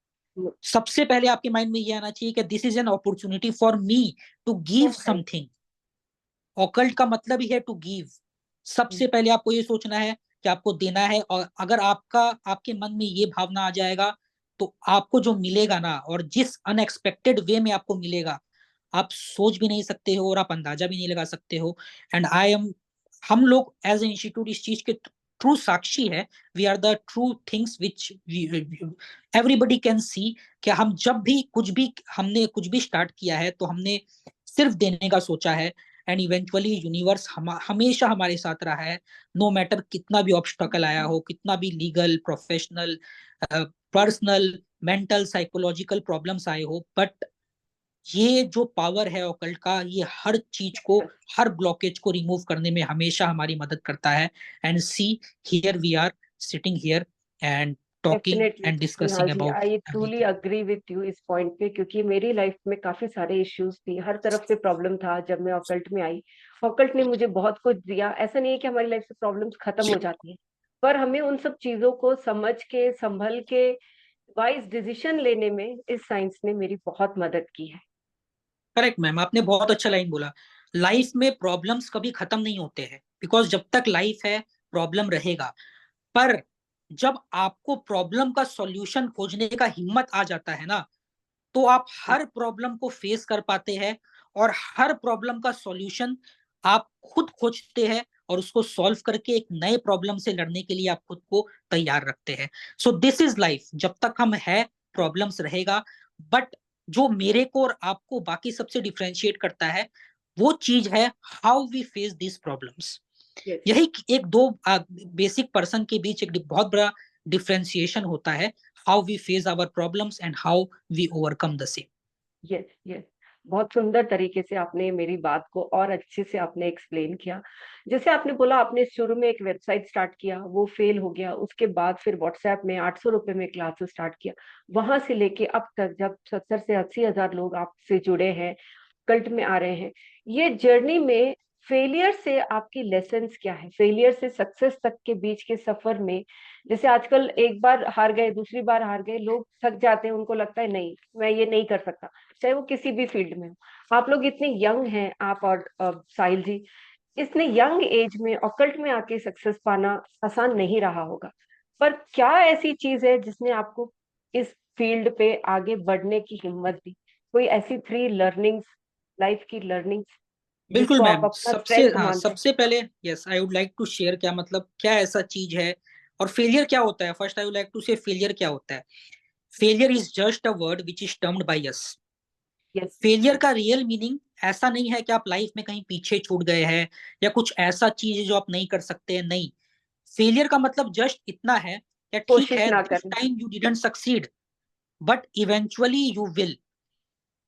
सबसे पहले आपके माइंड में ये आना चाहिए कि this is an opportunity for me to give something. Occult का मतलब ही है टू गिव। सबसे पहले आपको ये सोचना है कि आपको देना है, और अगर आपके मन में ये भावना आ जाएगा, तो आपको जो मिलेगा ना, और जिस अनएक्सपेक्टेड वे में आपको मिलेगा, आप सोच भी नहीं सकते हो और आप अंदाजा भी नहीं लगा सकते हो। एंड आई एम हम लोग एज ए इंस्टीट्यूट इस चीज के ट्रू साक्षी है। We are the true things which everybody can see, कि हम जब भी कुछ भी हमने कुछ भी स्टार्ट किया है, तो हमने सिर्फ देने का सोचा है, एंड इवेंचुअली यूनिवर्स हमेशा हमारे साथ रहा है। नो मैटर कितना भी ऑब्स्टकल आया हो, कितना भी legal, professional, personal, mental, psychological problems आए हो, बट ये जो पावर है ऑकल्ट का, ये हर चीज को, हर ब्लॉकेज को रिमूव करने में हमेशा हमारी मदद करता है। And see, here we are sitting here and talking definitely and Kunal discussing ji, about I truly everything. Agree with you इस पॉइंट पे, क्योंकि मेरी लाइफ में काफी सारे इश्यूज थी, हर तरफ से प्रॉब्लम था। जब मैं ऑकल्ट में आई, ऑकल्ट ने मुझे बहुत कुछ दिया। ऐसा नहीं है कि हमारी लाइफ से प्रॉब्लम्स खत्म हो जाती है, पर हमें उन सब चीजों को समझ के, संभल के, वाइज डिसीजन लेने में इस साइंस ने मेरी बहुत मदद की है। करेक्ट मैम, आपने बहुत अच्छा लाइन बोला। लाइफ में प्रॉब्लम्स कभी खत्म नहीं होते हैं, बिकॉज जब तक लाइफ है प्रॉब्लम रहेगा। पर जब आपको प्रॉब्लम का सॉल्यूशन खोजने का हिम्मत आ जाता है ना, तो आप हर प्रॉब्लम को फेस कर पाते हैं, और हर प्रॉब्लम का सॉल्यूशन आप खुद खोजते हैं, और उसको सॉल्व करके एक नए प्रॉब्लम से लड़ने के लिए आप खुद को तैयार रखते हैं। सो दिस इज लाइफ, जब तक हम है प्रॉब्लम्स रहेगा। बट जो मेरे को और आपको बाकी सबसे डिफरेंशिएट करता है, वो चीज है how we face this problems. Yes यही एक दो बेसिक पर्सन के बीच एक बहुत बड़ा डिफरेंशिएशन होता है, how we face our problems and how we overcome the same. Yes yes, बहुत सुंदर तरीके से आपने मेरी बात को और अच्छे से आपने एक्सप्लेन किया। जैसे आपने बोला, आपने शुरू में एक वेबसाइट स्टार्ट किया, वो फेल हो गया, उसके बाद फिर व्हाट्सएप में 800 रुपए में क्लासेस स्टार्ट किया, वहां से लेके अब तक जब 70 से 80 हजार लोग आपसे जुड़े हैं, कल्ट में आ रहे हैं। ये जर्नी में फेलियर से आपकी लेसन्स क्या है, फेलियर से सक्सेस तक के बीच के सफर में। जैसे आजकल एक बार हार गए, दूसरी बार हार गए, लोग थक जाते हैं, उनको लगता है नहीं मैं ये नहीं कर सकता, चाहे वो किसी भी फील्ड में हो। आप लोग इतने यंग हैं, आप और साहिल जी, इतने यंग एज में ऑकल्ट में आके सक्सेस पाना आसान नहीं रहा होगा। पर क्या ऐसी चीज है जिसने आपको इस फील्ड पे आगे बढ़ने की हिम्मत दी? कोई ऐसी 3 लर्निंग्स, लाइफ की लर्निंग्स, बिल्कुल जिसको आप मैम, अपना सबसे स्ट्रेंथ हाँ, मानते हैं? सबसे पहले yes I would like to share, क्या मतलब क्या ऐसा चीज है और फेलियर क्या होता है। First I would like to say failure क्या होता है। Failure is just a word which is termed by us. Yes. Failure का रियल मीनिंग ऐसा नहीं है कि आप लाइफ में कहीं पीछे छूट गए हैं या कुछ ऐसा चीज है जो आप नहीं कर सकते हैं, नहीं। फेलियर का मतलब जस्ट इतना है कि ठीक कोशिश है ना दिस करना। Time you didn't succeed, but eventually you will,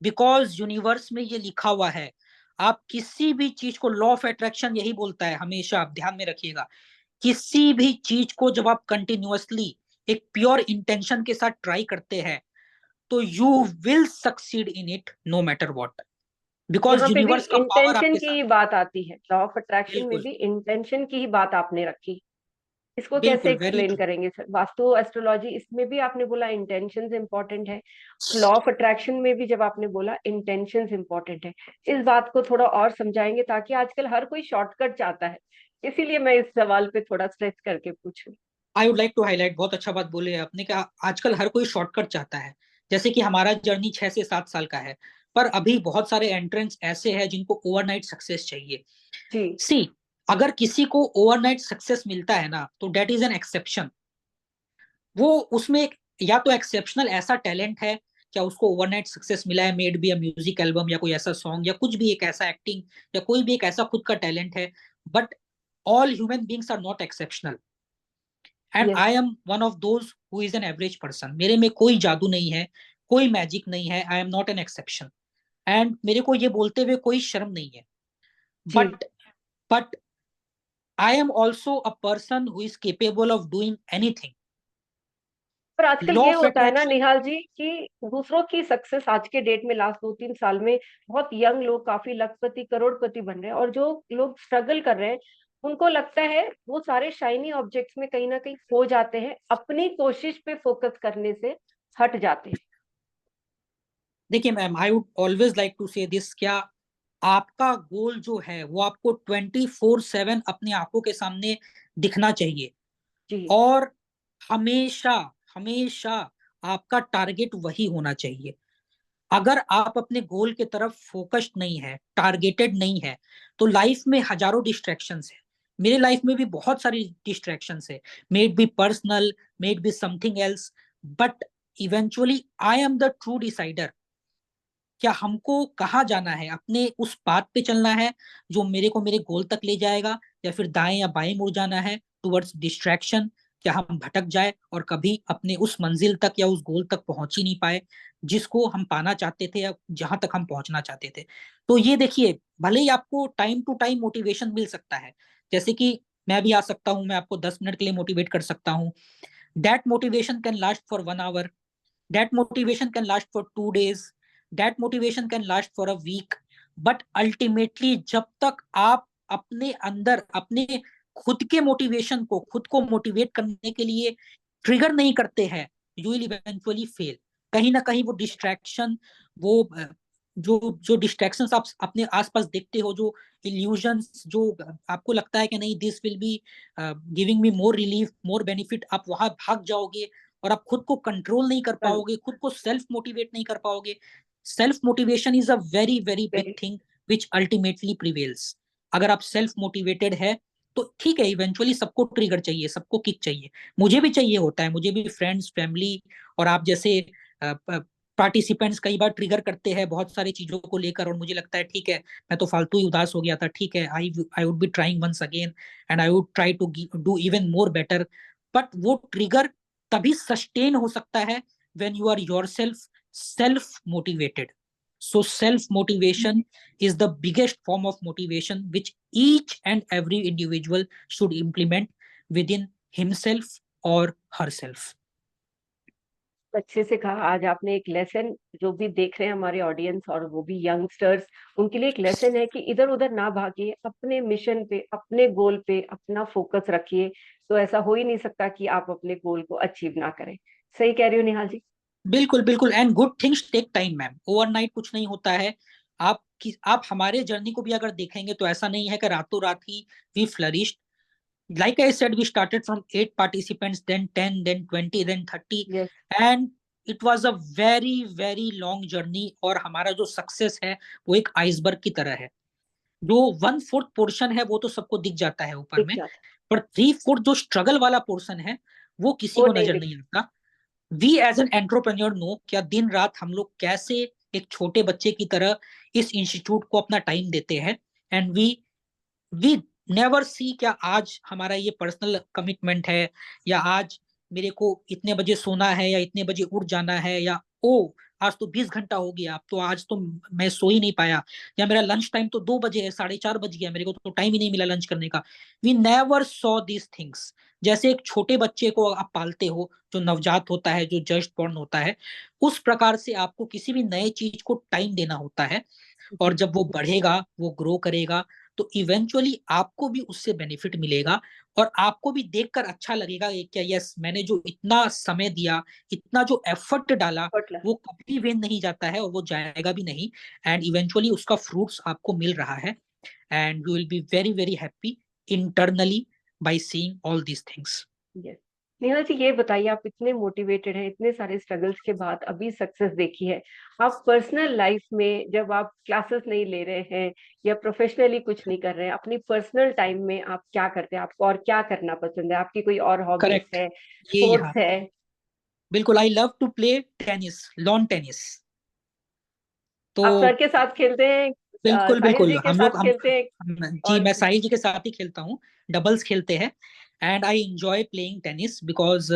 because universe में ये लिखा हुआ है। आप किसी भी चीज को, लॉ ऑफ अट्रैक्शन यही बोलता है, हमेशा आप ध्यान में रखिएगा, किसी भी चीज को जब आप कंटिन्यूअसली एक प्योर इंटेंशन के साथ ट्राई करते हैं तो you will succeed in it no matter what, यहाँ बिकॉज पे भी यूनिवर्स का पावर इंटेंशन आपके की साथ ही है। बात आती है, लॉ ऑफ अट्रैक्शन में बिल्कुल भी इंटेंशन की ही बात आपने रखी। इसको कैसे बिल्कुल, वेरी एक्सप्लेन ट्रू। करेंगे सर? वास्तु एस्ट्रोलॉजी, इसमें भी आपने बोला इंटेंशंस इंपॉर्टेंट है, लॉ ऑफ अट्रैक्शन में भी जब आपने बोला इंटेंशंस इंपॉर्टेंट है। इस बात को थोड़ा और समझाएंगे, ताकि आजकल हर कोई शॉर्टकट चाहता है, इसीलिए मैं इस सवाल पे थोड़ा स्ट्रेच करके पूछूं। I would like to highlight, बहुत अच्छा बात बोले आपने, कि आजकल हर कोई शॉर्टकट चाहता है। जैसे कि हमारा जर्नी 6 से 7 साल का है, पर अभी बहुत सारे एंट्रेंस ऐसे हैं जिनको ओवरनाइट सक्सेस चाहिए। जी। सी, अगर किसी को ओवरनाइट सक्सेस मिलता है ना, तो डेट इज एन एक्सेप्शन। वो उसमें या तो एक्सेप्शनल ऐसा टैलेंट है, क्या उसको ओवरनाइट सक्सेस मिला है, made be a music album या कोई ऐसा सॉन्ग या कुछ भी, एक ऐसा एक्टिंग या कोई भी एक ऐसा खुद का टैलेंट है। But all human beings are not exceptional, and yes. I am one of those who is an average person. मेरे में कोई जादू नहीं है, कोई मैजिक नहीं है, I am not an exception. And मेरे को ये बोलते हुए कोई शर्म नहीं है। जी। But I am also a person who is capable of doing anything. पर आजकल लॉ ये ऑफ होता है ना अट्रैक्शन। निहाल जी, कि दूसरों की सक्सेस आज के डेट में, लास्ट 2-3 साल में, बहुत यंग लोग काफी लखपति करोड़पति बन रहे हैं, और जो लोग स्ट्रगल कर रहे हैं, उनको लगता है वो सारे शाइनी ऑब्जेक्ट्स में कहीं ना कहीं खो जाते हैं, अपनी कोशिश पे फोकस करने से हट जाते हैं। देखिए ma'am, I would always like to say this, क्या आपका गोल जो है वो आपको 24/7 अपनी आंखों के सामने दिखना चाहिए। जी। और हमेशा हमेशा आपका टारगेट वही होना चाहिए। अगर आप अपने गोल की तरफ फोकस्ड नहीं है, टारगेटेड नहीं है, तो लाइफ में हजारों डिस्ट्रैक्शंस है। मेरे लाइफ में भी बहुत सारी डिस्ट्रैक्शंस है, maybe personal, maybe something else, but eventually I am the true decider. क्या हमको कहाँ जाना है, अपने उस पाथ पे चलना है जो मेरे को मेरे गोल तक ले जाएगा, या फिर दाएं या बाएं मुड़ जाना है टुवर्ड्स डिस्ट्रैक्शन। क्या हम भटक जाए और कभी अपने उस मंजिल तक या उस गोल तक पहुंच ही नहीं पाए जिसको हम पाना चाहते थे या जहां तक हम पहुंचना चाहते थे। तो ये देखिए, भले ही आपको टाइम टू टाइम मोटिवेशन मिल सकता है, जैसे कि मैं भी आ सकता हूँ, मैं आपको 10 मिनट के लिए मोटिवेट कर सकता हूँ। That motivation can last for 1 hour, that motivation can last for 2 days, that motivation can last for a week, but ultimately जब तक आप अपने अंदर अपने खुद के मोटिवेशन को, खुद को मोटिवेट करने के लिए ट्रिगर नहीं करते हैं, यू विल इवेंचुअली फेल। कहीं ना कहीं वो डिस्ट्रैक्शन, वो जो जो डिस्ट्रैक्शंस आप अपने आसपास देखते हो, जो इल्यूजन्स, जो आपको लगता है कि नहीं this will be giving me more relief, more benefit, आप वहां भाग जाओगे और आप खुद को कंट्रोल नहीं कर पाओगे, खुद को सेल्फ मोटिवेट नहीं कर पाओगे। Self motivation is a very very big very. Thing which ultimately prevails. अगर आप सेल्फ मोटिवेटेड है तो ठीक है, इवेंचुअली सबको ट्रिगर चाहिए, सबको किक चाहिए, मुझे भी चाहिए होता है, मुझे भी फ्रेंड्स, फैमिली और आप जैसे पार्टिसिपेंट्स कई बार ट्रिगर करते हैं बहुत सारी चीजों को लेकर, और मुझे लगता है ठीक है, मैं तो फालतू ही उदास हो गया था, ठीक है, I would be trying once again and I would try to do even more better. But वो ट्रिगर तभी सस्टेन हो सकता है when you are yourself self motivated. So self motivation is the biggest form of motivation which each and every individual should implement within himself or herself. अच्छे से कहा। आज आपने एक लेसन, जो भी देख रहे हैं हमारे ऑडियंस और वो भी यंगस्टर्स, उनके लिए एक लेसन है कि इधर उधर ना भागिए, अपने मिशन पे, अपने गोल पे अपना फोकस रखिए। तो ऐसा हो ही नहीं सकता कि आप अपने गोल को अचीव ना करें। सही कह रही हो निहाल जी? बिल्कुल बिल्कुल, and good things take time ma'am, overnight कुछ नहीं होता है। आप हमारे जर्नी को भी अगर देखेंगे तो ऐसा नहीं है कि रातों रात ही we flourished. Like I said, we started from 8 participants, then 10, then 20, then 30, yes. and it was a very very long journey। और हमारा जो सक्सेस है वो एक आइसबर्ग की तरह है। जो 1/4 पोर्शन है वो तो सबको दिख जाता है ऊपर दिख में, जाता पर 3/4 जो स्ट्रगल वाला पोर्शन है वो किसी है, वो को नहीं नजर दिख। नहीं आता। We as an entrepreneur no क्या दिन रात हम लोग कैसे एक छोटे बच्चे की तरह इस इंस्टीट्यूट को अपना टाइम देते हैं। एंड वी नेवर सी क्या आज हमारा ये पर्सनल कमिटमेंट है, या आज मेरे को इतने बजे सोना है या इतने बजे उठ जाना है, या ओ आज तो 20 घंटा हो गया, अब तो आज तो मैं सो ही नहीं पाया, या मेरा लंच टाइम तो 2 बजे है, 4:30 बज गया, मेरे को तो टाइम ही नहीं मिला लंच करने का। We never saw these things. जैसे एक छोटे बच्चे को आप पालते हो जो नवजात होता है, जो जस्ट बॉर्न होता है, उस प्रकार से आपको किसी भी नए चीज को टाइम देना होता है। और जी। जब वो बढ़ेगा, वो ग्रो करेगा, तो इवेंचुअली आपको भी उससे बेनिफिट मिलेगा। और आपको भी देखकर अच्छा लगेगा कि क्या यस, मैंने जो इतना समय दिया, इतना जो एफर्ट डाला, पटला। वो कभी वेन नहीं जाता है और वो जाएगा भी नहीं। एंड इवेंचुअली उसका फ्रूट्स आपको मिल रहा है, and you will be very very happy internally by seeing all these things. Yes. Neha ji, ये बताइए, आप इतने मोटिवेटेड हैं, इतने सारे स्ट्रगल्स के बाद अभी सक्सेस देखी है, आप पर्सनल लाइफ में जब आप क्लासेस नहीं ले रहे हैं या प्रोफेशनली कुछ नहीं कर रहे हैं, अपनी पर्सनल टाइम में आप क्या करते हैं? आपको और क्या करना पसंद है? आपकी कोई और हॉबीज करेक्ट। है, ये स्पोर्ट्स यहाँ है? बिल्कुल, I love to play tennis, lawn tennis. तो आप सर के साथ खेलते हैं, बिल्कुल साहिल बिल्कुल, जी के साथ खेलते हैं? जी और मैं साहिल जी के साथ ही खेलता हूँ, डबल्स खेलते हैं। And I enjoy playing tennis because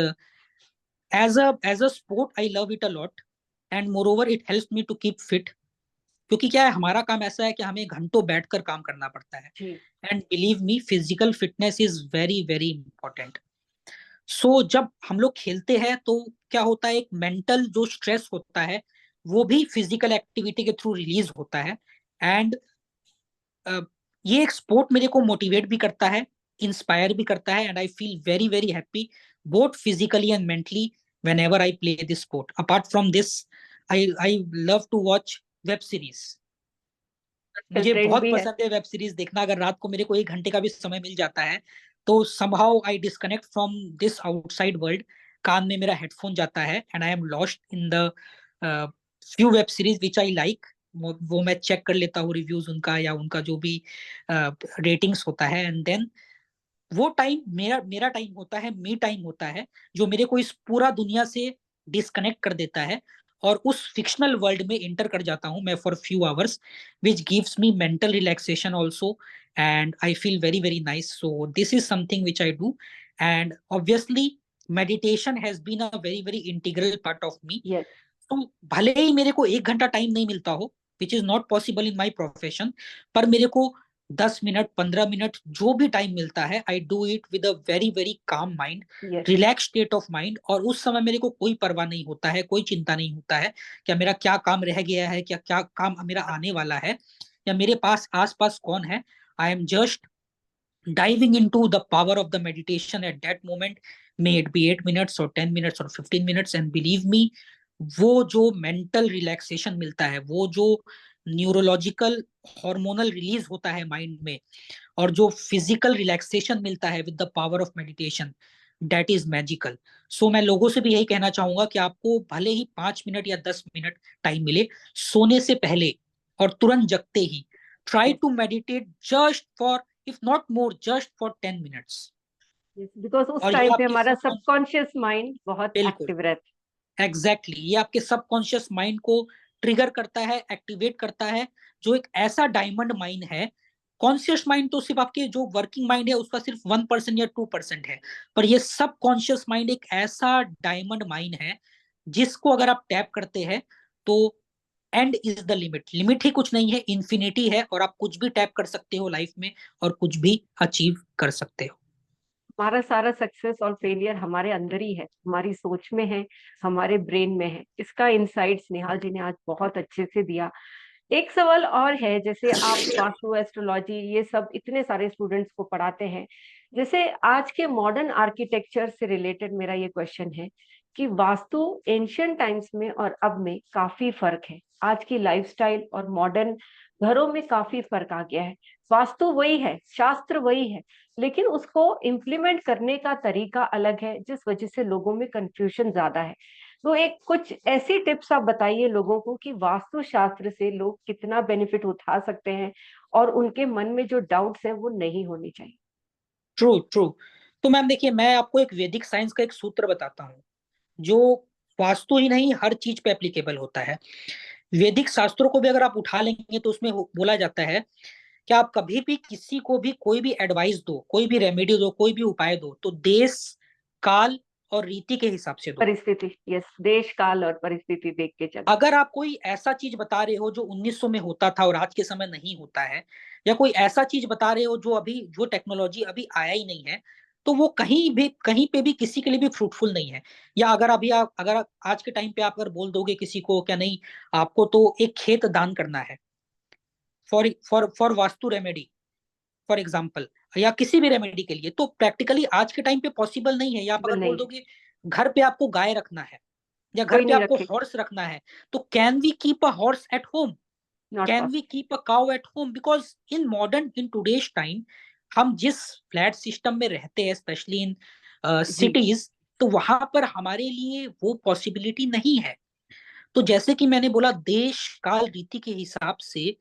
as a sport I love it a lot. And moreover it helps me to keep fit. क्योंकि क्या है, हमारा काम ऐसा है कि हमें घंटों बैठकर काम करना पड़ता है। जी। And believe me, physical fitness is very very important. So जब हम लोग खेलते हैं तो क्या होता है, एक मेंटल जो स्ट्रेस होता है वो भी फिजिकल एक्टिविटी के थ्रू रिलीज होता है। एंड ये एक स्पोर्ट मेरे को मोटिवेट भी करता है, इंस्पायर भी करता है, and I feel very very happy both physically and mentally whenever I play this sport. Apart from this, I love to watch web series. आजकल मुझे ट्रेंड बहुत भी है। पसंद है वेब सीरीज देखना। अगर रात को मेरे को 1 घंटे का भी समय मिल जाता है तो somehow I disconnect from this outside world. कान में मेरा हेडफोन जाता है and I am lost in the few web series which I like. वो मैं चेक कर लेता हूँ रिव्यूज उनका, या उनका जो भी रेटिंग्स होता है, एंड देन वो टाइम मेरा मेरा टाइम होता है, मी टाइम होता है, जो मेरे को इस पूरा दुनिया से डिस्कनेक्ट कर देता है और उस फिक्शनल वर्ल्ड में इंटर कर जाता हूं मैं for few hours, which gives me mental relaxation also. And I feel very very nice. So this is something which I do. And obviously meditation has been a very very integral part of me. Yes. तो भले ही मेरे को 1 घंटा time नहीं मिलता हो, which is not possible in my profession, पर मेरे को 10 मिनट 15 मिनट जो भी टाइम मिलता है, I do it with a very very calm mind, yes. Relax state of mind. और उस समय मेरे को कोई परवाह नहीं होता है, कोई चिंता नहीं होता है क्या मेरा क्या काम रह गया है, क्या क्या काम मेरा आने वाला है, या मेरे पास आस पास कौन है। I am just diving into the power of the meditation at that moment, may it be 8 minutes or 10 minutes or 15 minutes, and believe me, वो जो मेंटल रिलैक्सेशन मिलता है, वो जो न्यूरोलॉजिकल हार्मोनल रिलीज होता है माइंड में, और जो फिजिकल रिलैक्सेशन मिलता है with the power of meditation, that is magical. So मैं लोगों से भी यही कहना चाहूंगा कि आपको भले ही 5 मिनट या 10 मिनट टाइम मिले सोने से पहले और तुरंत जगते ही, try to meditate just for, if not more, just for 10 minutes. Because उस और ये टाइम पे आपके हमारा सब, सबकॉन्शियस माइंड बहुत बिल्कुल एक्टिव रहता एग्जैक्टली ये आपके सबकॉन्शियस माइंड को ट्रिगर करता है, एक्टिवेट करता है, जो एक ऐसा डायमंड माइंड है। कॉन्शियस माइंड तो सिर्फ आपके जो वर्किंग माइंड है उसका सिर्फ 1% या 2% है, पर ये सब कॉन्शियस माइंड एक ऐसा डायमंड माइंड है जिसको अगर आप टैप करते हैं तो end is the limit. Limit ही कुछ नहीं है, इन्फिनिटी है, और आप कुछ भी टैप कर सकते हो लाइफ में और कुछ भी अचीव कर सकते हो। हमारा सारा सक्सेस और फेलियर हमारे अंदर ही है, हमारी सोच में है, हमारे ब्रेन में है। इसका इंसाइट्स निहाल जी ने आज बहुत अच्छे से दिया। एक सवाल और है, जैसे आप वास्तु, एस्ट्रोलॉजी, ये सब इतने सारे स्टूडेंट्स को पढ़ाते हैं, जैसे आज के मॉडर्न आर्किटेक्चर से रिलेटेड मेरा ये क्वेश्चन है कि वास्तु एंशियंट टाइम्स में और अब में काफी फर्क है। आज की लाइफस्टाइल और मॉडर्न घरों में काफी फर्क आ गया है। वास्तु वही है, शास्त्र वही है, लेकिन उसको इम्प्लीमेंट करने का तरीका अलग है, जिस वजह से लोगों में कंफ्यूजन ज्यादा है। तो एक कुछ ऐसी टिप्स आप बताइए लोगों को कि वास्तु शास्त्र से लोग कितना बेनिफिट उठा सकते हैं और उनके मन में जो डाउट्स हैं वो नहीं होनी चाहिए। True true. तो मैम देखिए, मैं आपको एक वैदिक साइंस का एक सूत्र बताता हूँ जो वास्तु ही नहीं हर चीज पे एप्लीकेबल होता है। वैदिक शास्त्रों को भी अगर आप उठा लेंगे तो उसमें बोला जाता है कि आप कभी भी किसी को भी कोई भी एडवाइस दो, कोई भी रेमेडी दो, कोई भी उपाय दो, तो देश, काल और रीति के हिसाब से दो। परिस्थिति, यस, देश काल और परिस्थिति देख के चलना। अगर आप कोई ऐसा चीज बता रहे हो जो 1900 में होता था और आज के समय नहीं होता है, या कोई ऐसा चीज बता रहे हो जो अभी जो टेक्नोलॉजी अभी आया ही नहीं है, तो वो कहीं पे भी किसी के लिए भी फ्रूटफुल नहीं है। या अगर अभी आप अगर आज के टाइम पे आप अगर बोल दोगे किसी को क्या नहीं, आपको तो एक खेत दान करना है for vastu remedy, for example, या किसी भी रेमेडी के लिए, तो प्रैक्टिकली आज के टाइम पे पॉसिबल नहीं है। या आप बल अगर बोल नहीं है, दोगे घर पे आपको गाय रखना है या घर कोई पे नहीं आपको रखेगा। हॉर्स रखना है, तो can we keep a horse at home? Not can we possible. Keep a cow at home? Because in modern in today's time हम जिस फ्लैट सिस्टम में रहते हैं, स्पेशली इन जी। सिटीज, तो वहां पर हमारे लिए वो पॉसिबिलिटी नहीं है। तो जैसे कि मैंने बोला, देश काल रीति के हिसाब से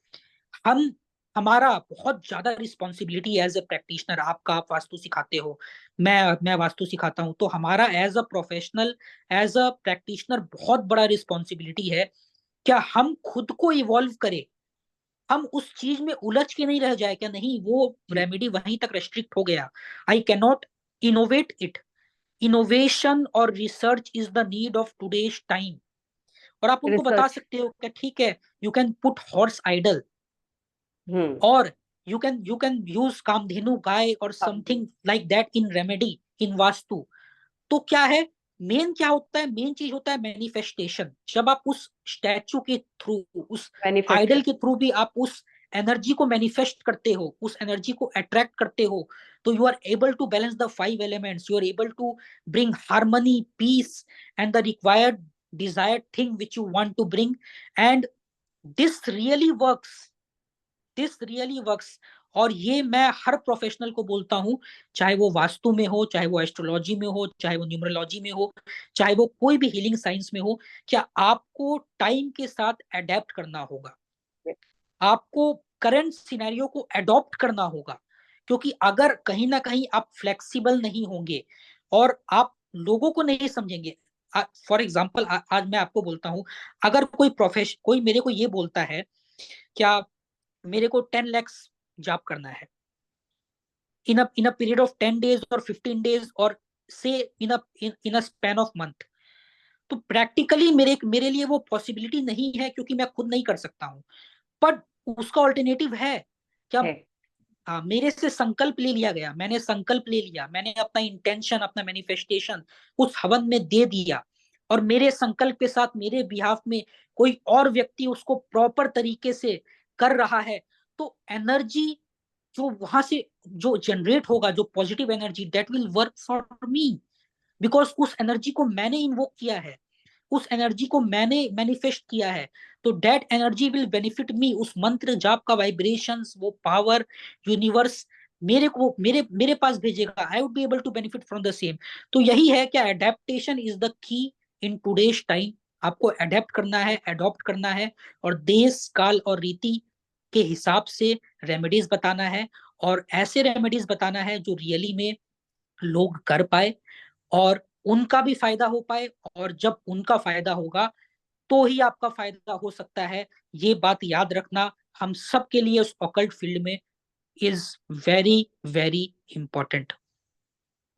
हम हमारा बहुत ज्यादा रिस्पॉन्सिबिलिटी एज ए प्रैक्टिशनर, आपका आप वास्तु सिखाते हो, मैं वास्तु सिखाता हूं, तो हमारा as a professional, as a practitioner बहुत बड़ा रिस्पॉन्सिबिलिटी है। क्या हम खुद को इवॉल्व करें, हम उस चीज में उलझ के नहीं रह जाए, क्या नहीं वो जी। रेमेडी वहीं तक रेस्ट्रिक्ट हो गया, I can not innovate it. Innovation और research is the need of today's time. और आप उनको बता रिसर्च। सकते हो कि ठीक है, you can put horse idol, hmm. और you can use Kamdhenu gai or something like that in remedy, in Vastu. तो क्या है, मेन क्या होता है, मेन चीज होता है मैनिफेस्टेशन। जब आप उस स्टैचू के थ्रू, उस मैनिफेस्ट आइडल कर। के थ्रू भी आप उस एनर्जी को मैनिफेस्ट करते हो, उस एनर्जी को अट्रैक्ट करते हो, तो you are able to balance the 5 elements, you are able to bring harmony, peace and the required desired thing which you want to bring. And this really works, this really works. और ये मैं हर professional को बोलता हूं, चाहे वो वास्तु में हो, चाहे वो एस्ट्रोलॉजी में हो, चाहे वो न्यूमरोलॉजी में हो, चाहे वो कोई भी हीलिंग साइंस में हो, क्या आपको टाइम के साथ अडेप्ट करना होगा, आपको करंट सिनेरियो को अडॉप्ट करना होगा। क्योंकि अगर कहीं ना कहीं आप फ्लेक्सिबल नहीं होंगे और आप लोगों को नहीं समझेंगे, फॉर एग्जाम्पल आज मैं आपको बोलता हूं, अगर कोई मेरे को ये बोलता है क्या मेरे को 10 lakhs जॉब करना है इन अ पीरियड ऑफ 10 days और 15 days, और से इन अ स्पैन ऑफ मंथ, तो प्रैक्टिकली मेरे लिए वो पॉसिबिलिटी नहीं है, क्योंकि मैं खुद नहीं कर सकता हूँ। पर उसका ऑल्टरनेटिव है क्या? है। मेरे से संकल्प ले लिया गया, मैंने संकल्प ले लिया, मैंने अपना इंटेंशन, अपना मैनिफेस्टेशन उस हवन में दे दिया, और मेरे संकल्प के साथ मेरे बिहाफ में कोई और व्यक्ति उसको प्रॉपर तरीके से कर रहा है, तो एनर्जी जो वहां से जो जनरेट होगा, जो positive energy, that will work for me, because उस एनर्जी को मैंने इन्वोक किया है, उस एनर्जी को मैंने मैनिफेस्ट किया है, तो दैट एनर्जी विल बेनिफिट मी। उस मंत्र जाप का वाइब्रेशंस, वो पावर, यूनिवर्स मेरे को मेरे पास भेजेगा, I would be able to benefit from the same. तो यही है कि adaptation is the key in today's time. आपको अडेप्ट करना है, अडॉप्ट करना है, और देश काल और रीति के हिसाब से रेमेडीज बताना है, और ऐसे रेमेडीज बताना है जो रियली में लोग कर पाए और उनका भी फायदा हो पाए, और जब उनका फायदा होगा तो ही आपका फायदा हो सकता है। ये बात याद रखना हम सब के लिए उस ऑकल्ट फील्ड में is very very important.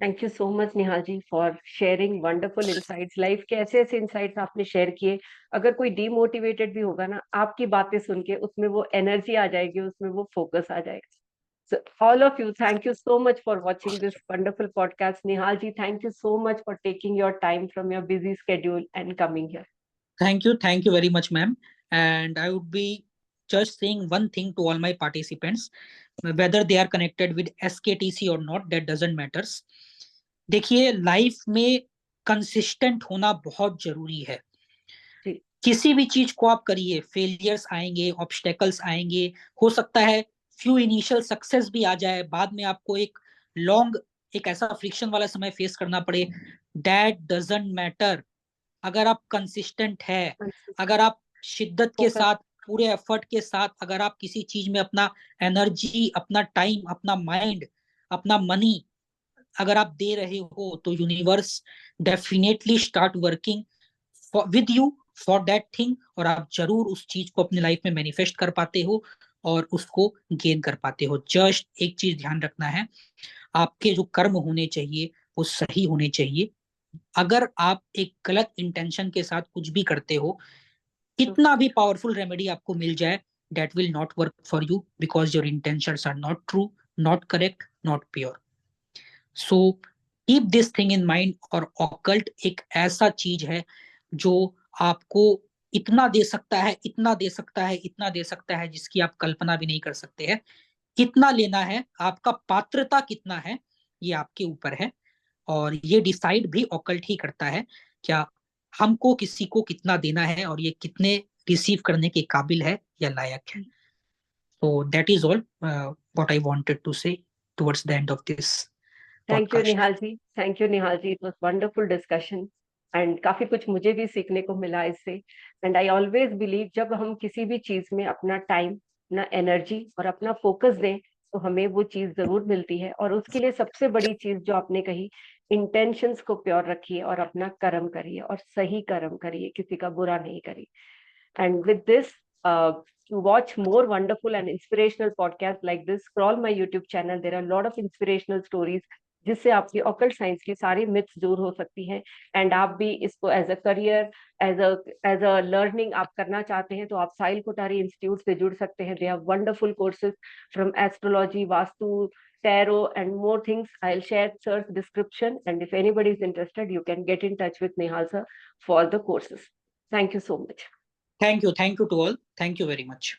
Thank you so much Nihal ji for sharing wonderful insights. Life के ऐसे ऐसे इंसाइट्स आपने शेयर किए, अगर कोई डीमोटिवेटेड भी होगा ना, आपकी बातें सुन के उसमें वो एनर्जी आ जाएगी, उसमें वो फोकस आ जाएगा। So all of you, thank you so much for watching this wonderful podcast. Nihal ji, thank you so much for taking your time from your busy schedule and coming here. Thank you very much, ma'am. And I would be just saying one thing to all my participants, whether they are connected with SKTC or not, that doesn't matters. देखिए, life में consistent होना बहुत जरूरी है। जी, किसी भी चीज को आप करिए, फेलियर्स आएंगे, ऑब्स्टेकल्स आएंगे, हो सकता है फ्यू इनिशियल सक्सेस भी आ जाए, बाद में आपको एक ऐसा फ्रिक्शन वाला समय फेस करना पड़े, दैट डजंट मैटर। अगर आप कंसिस्टेंट है, अगर आप शिद्दत के फोकस। साथ, पूरे एफर्ट के साथ, अगर आप किसी चीज में अपना एनर्जी, अपना टाइम, अपना माइंड, अपना मनी अगर आप दे रहे हो, तो universe definitely start working with you for that thing, और आप जरूर उस चीज को अपने लाइफ में मैनिफेस्ट कर पाते हो और उसको गेन कर पाते हो। जस्ट एक चीज ध्यान रखना है, आपके जो कर्म होने चाहिए वो सही होने चाहिए। अगर आप एक गलत इंटेंशन के साथ कुछ भी करते हो, कितना भी पावरफुल रेमेडी आपको मिल जाए, that will not work for you because your intentions are not true, not correct, not pure. So keep this thing in mind। और ऑकल्ट एक ऐसा चीज है जो आपको इतना दे सकता है, इतना दे सकता है, इतना दे सकता है, जिसकी आप कल्पना भी नहीं कर सकते हैं। कितना लेना है, आपका पात्रता कितना है, ये आपके ऊपर है। और ये डिसाइड भी ऑकल्ट ही करता है, क्या हमको किसी को कितना देना है और ये कितने रिसीव करने के काबिल है या लायक है। So that is all what I wanted to say towards the end of this thank you podcast. Nihal ji, thank you Nihal ji, it was wonderful discussion and काफी कुछ मुझे भी सीखने को मिला इससे। एंड आई ऑलवेज बिलीव जब हम किसी भी चीज में अपना टाइम, अपना एनर्जी और अपना फोकस दें तो हमें वो चीज जरूर मिलती है। और उसके लिए सबसे बड़ी चीज जो आपने कही, इंटेंशंस को प्योर रखिए और अपना कर्म करिए और सही कर्म करिए, किसी का बुरा नहीं करिए। And with this, to watch more wonderful and inspirational podcasts like this, scroll my YouTube channel. There are a lot of inspirational stories जिससे आपकी ऑकल्ट साइंस की सारी मिथ्स दूर हो सकती हैं। एंड आप भी इसको as a career, as a learning आप करना चाहते हैं तो आप साहिल कोठारी इंस्टीट्यूट से जुड़ सकते हैं। They have wonderful courses from astrology, vastu, tarot and more things. I'll share sir's description, and if anybody is interested, you can get in touch with Nihal sir for the courses. Thank you so much. Thank you to all. Thank you very much.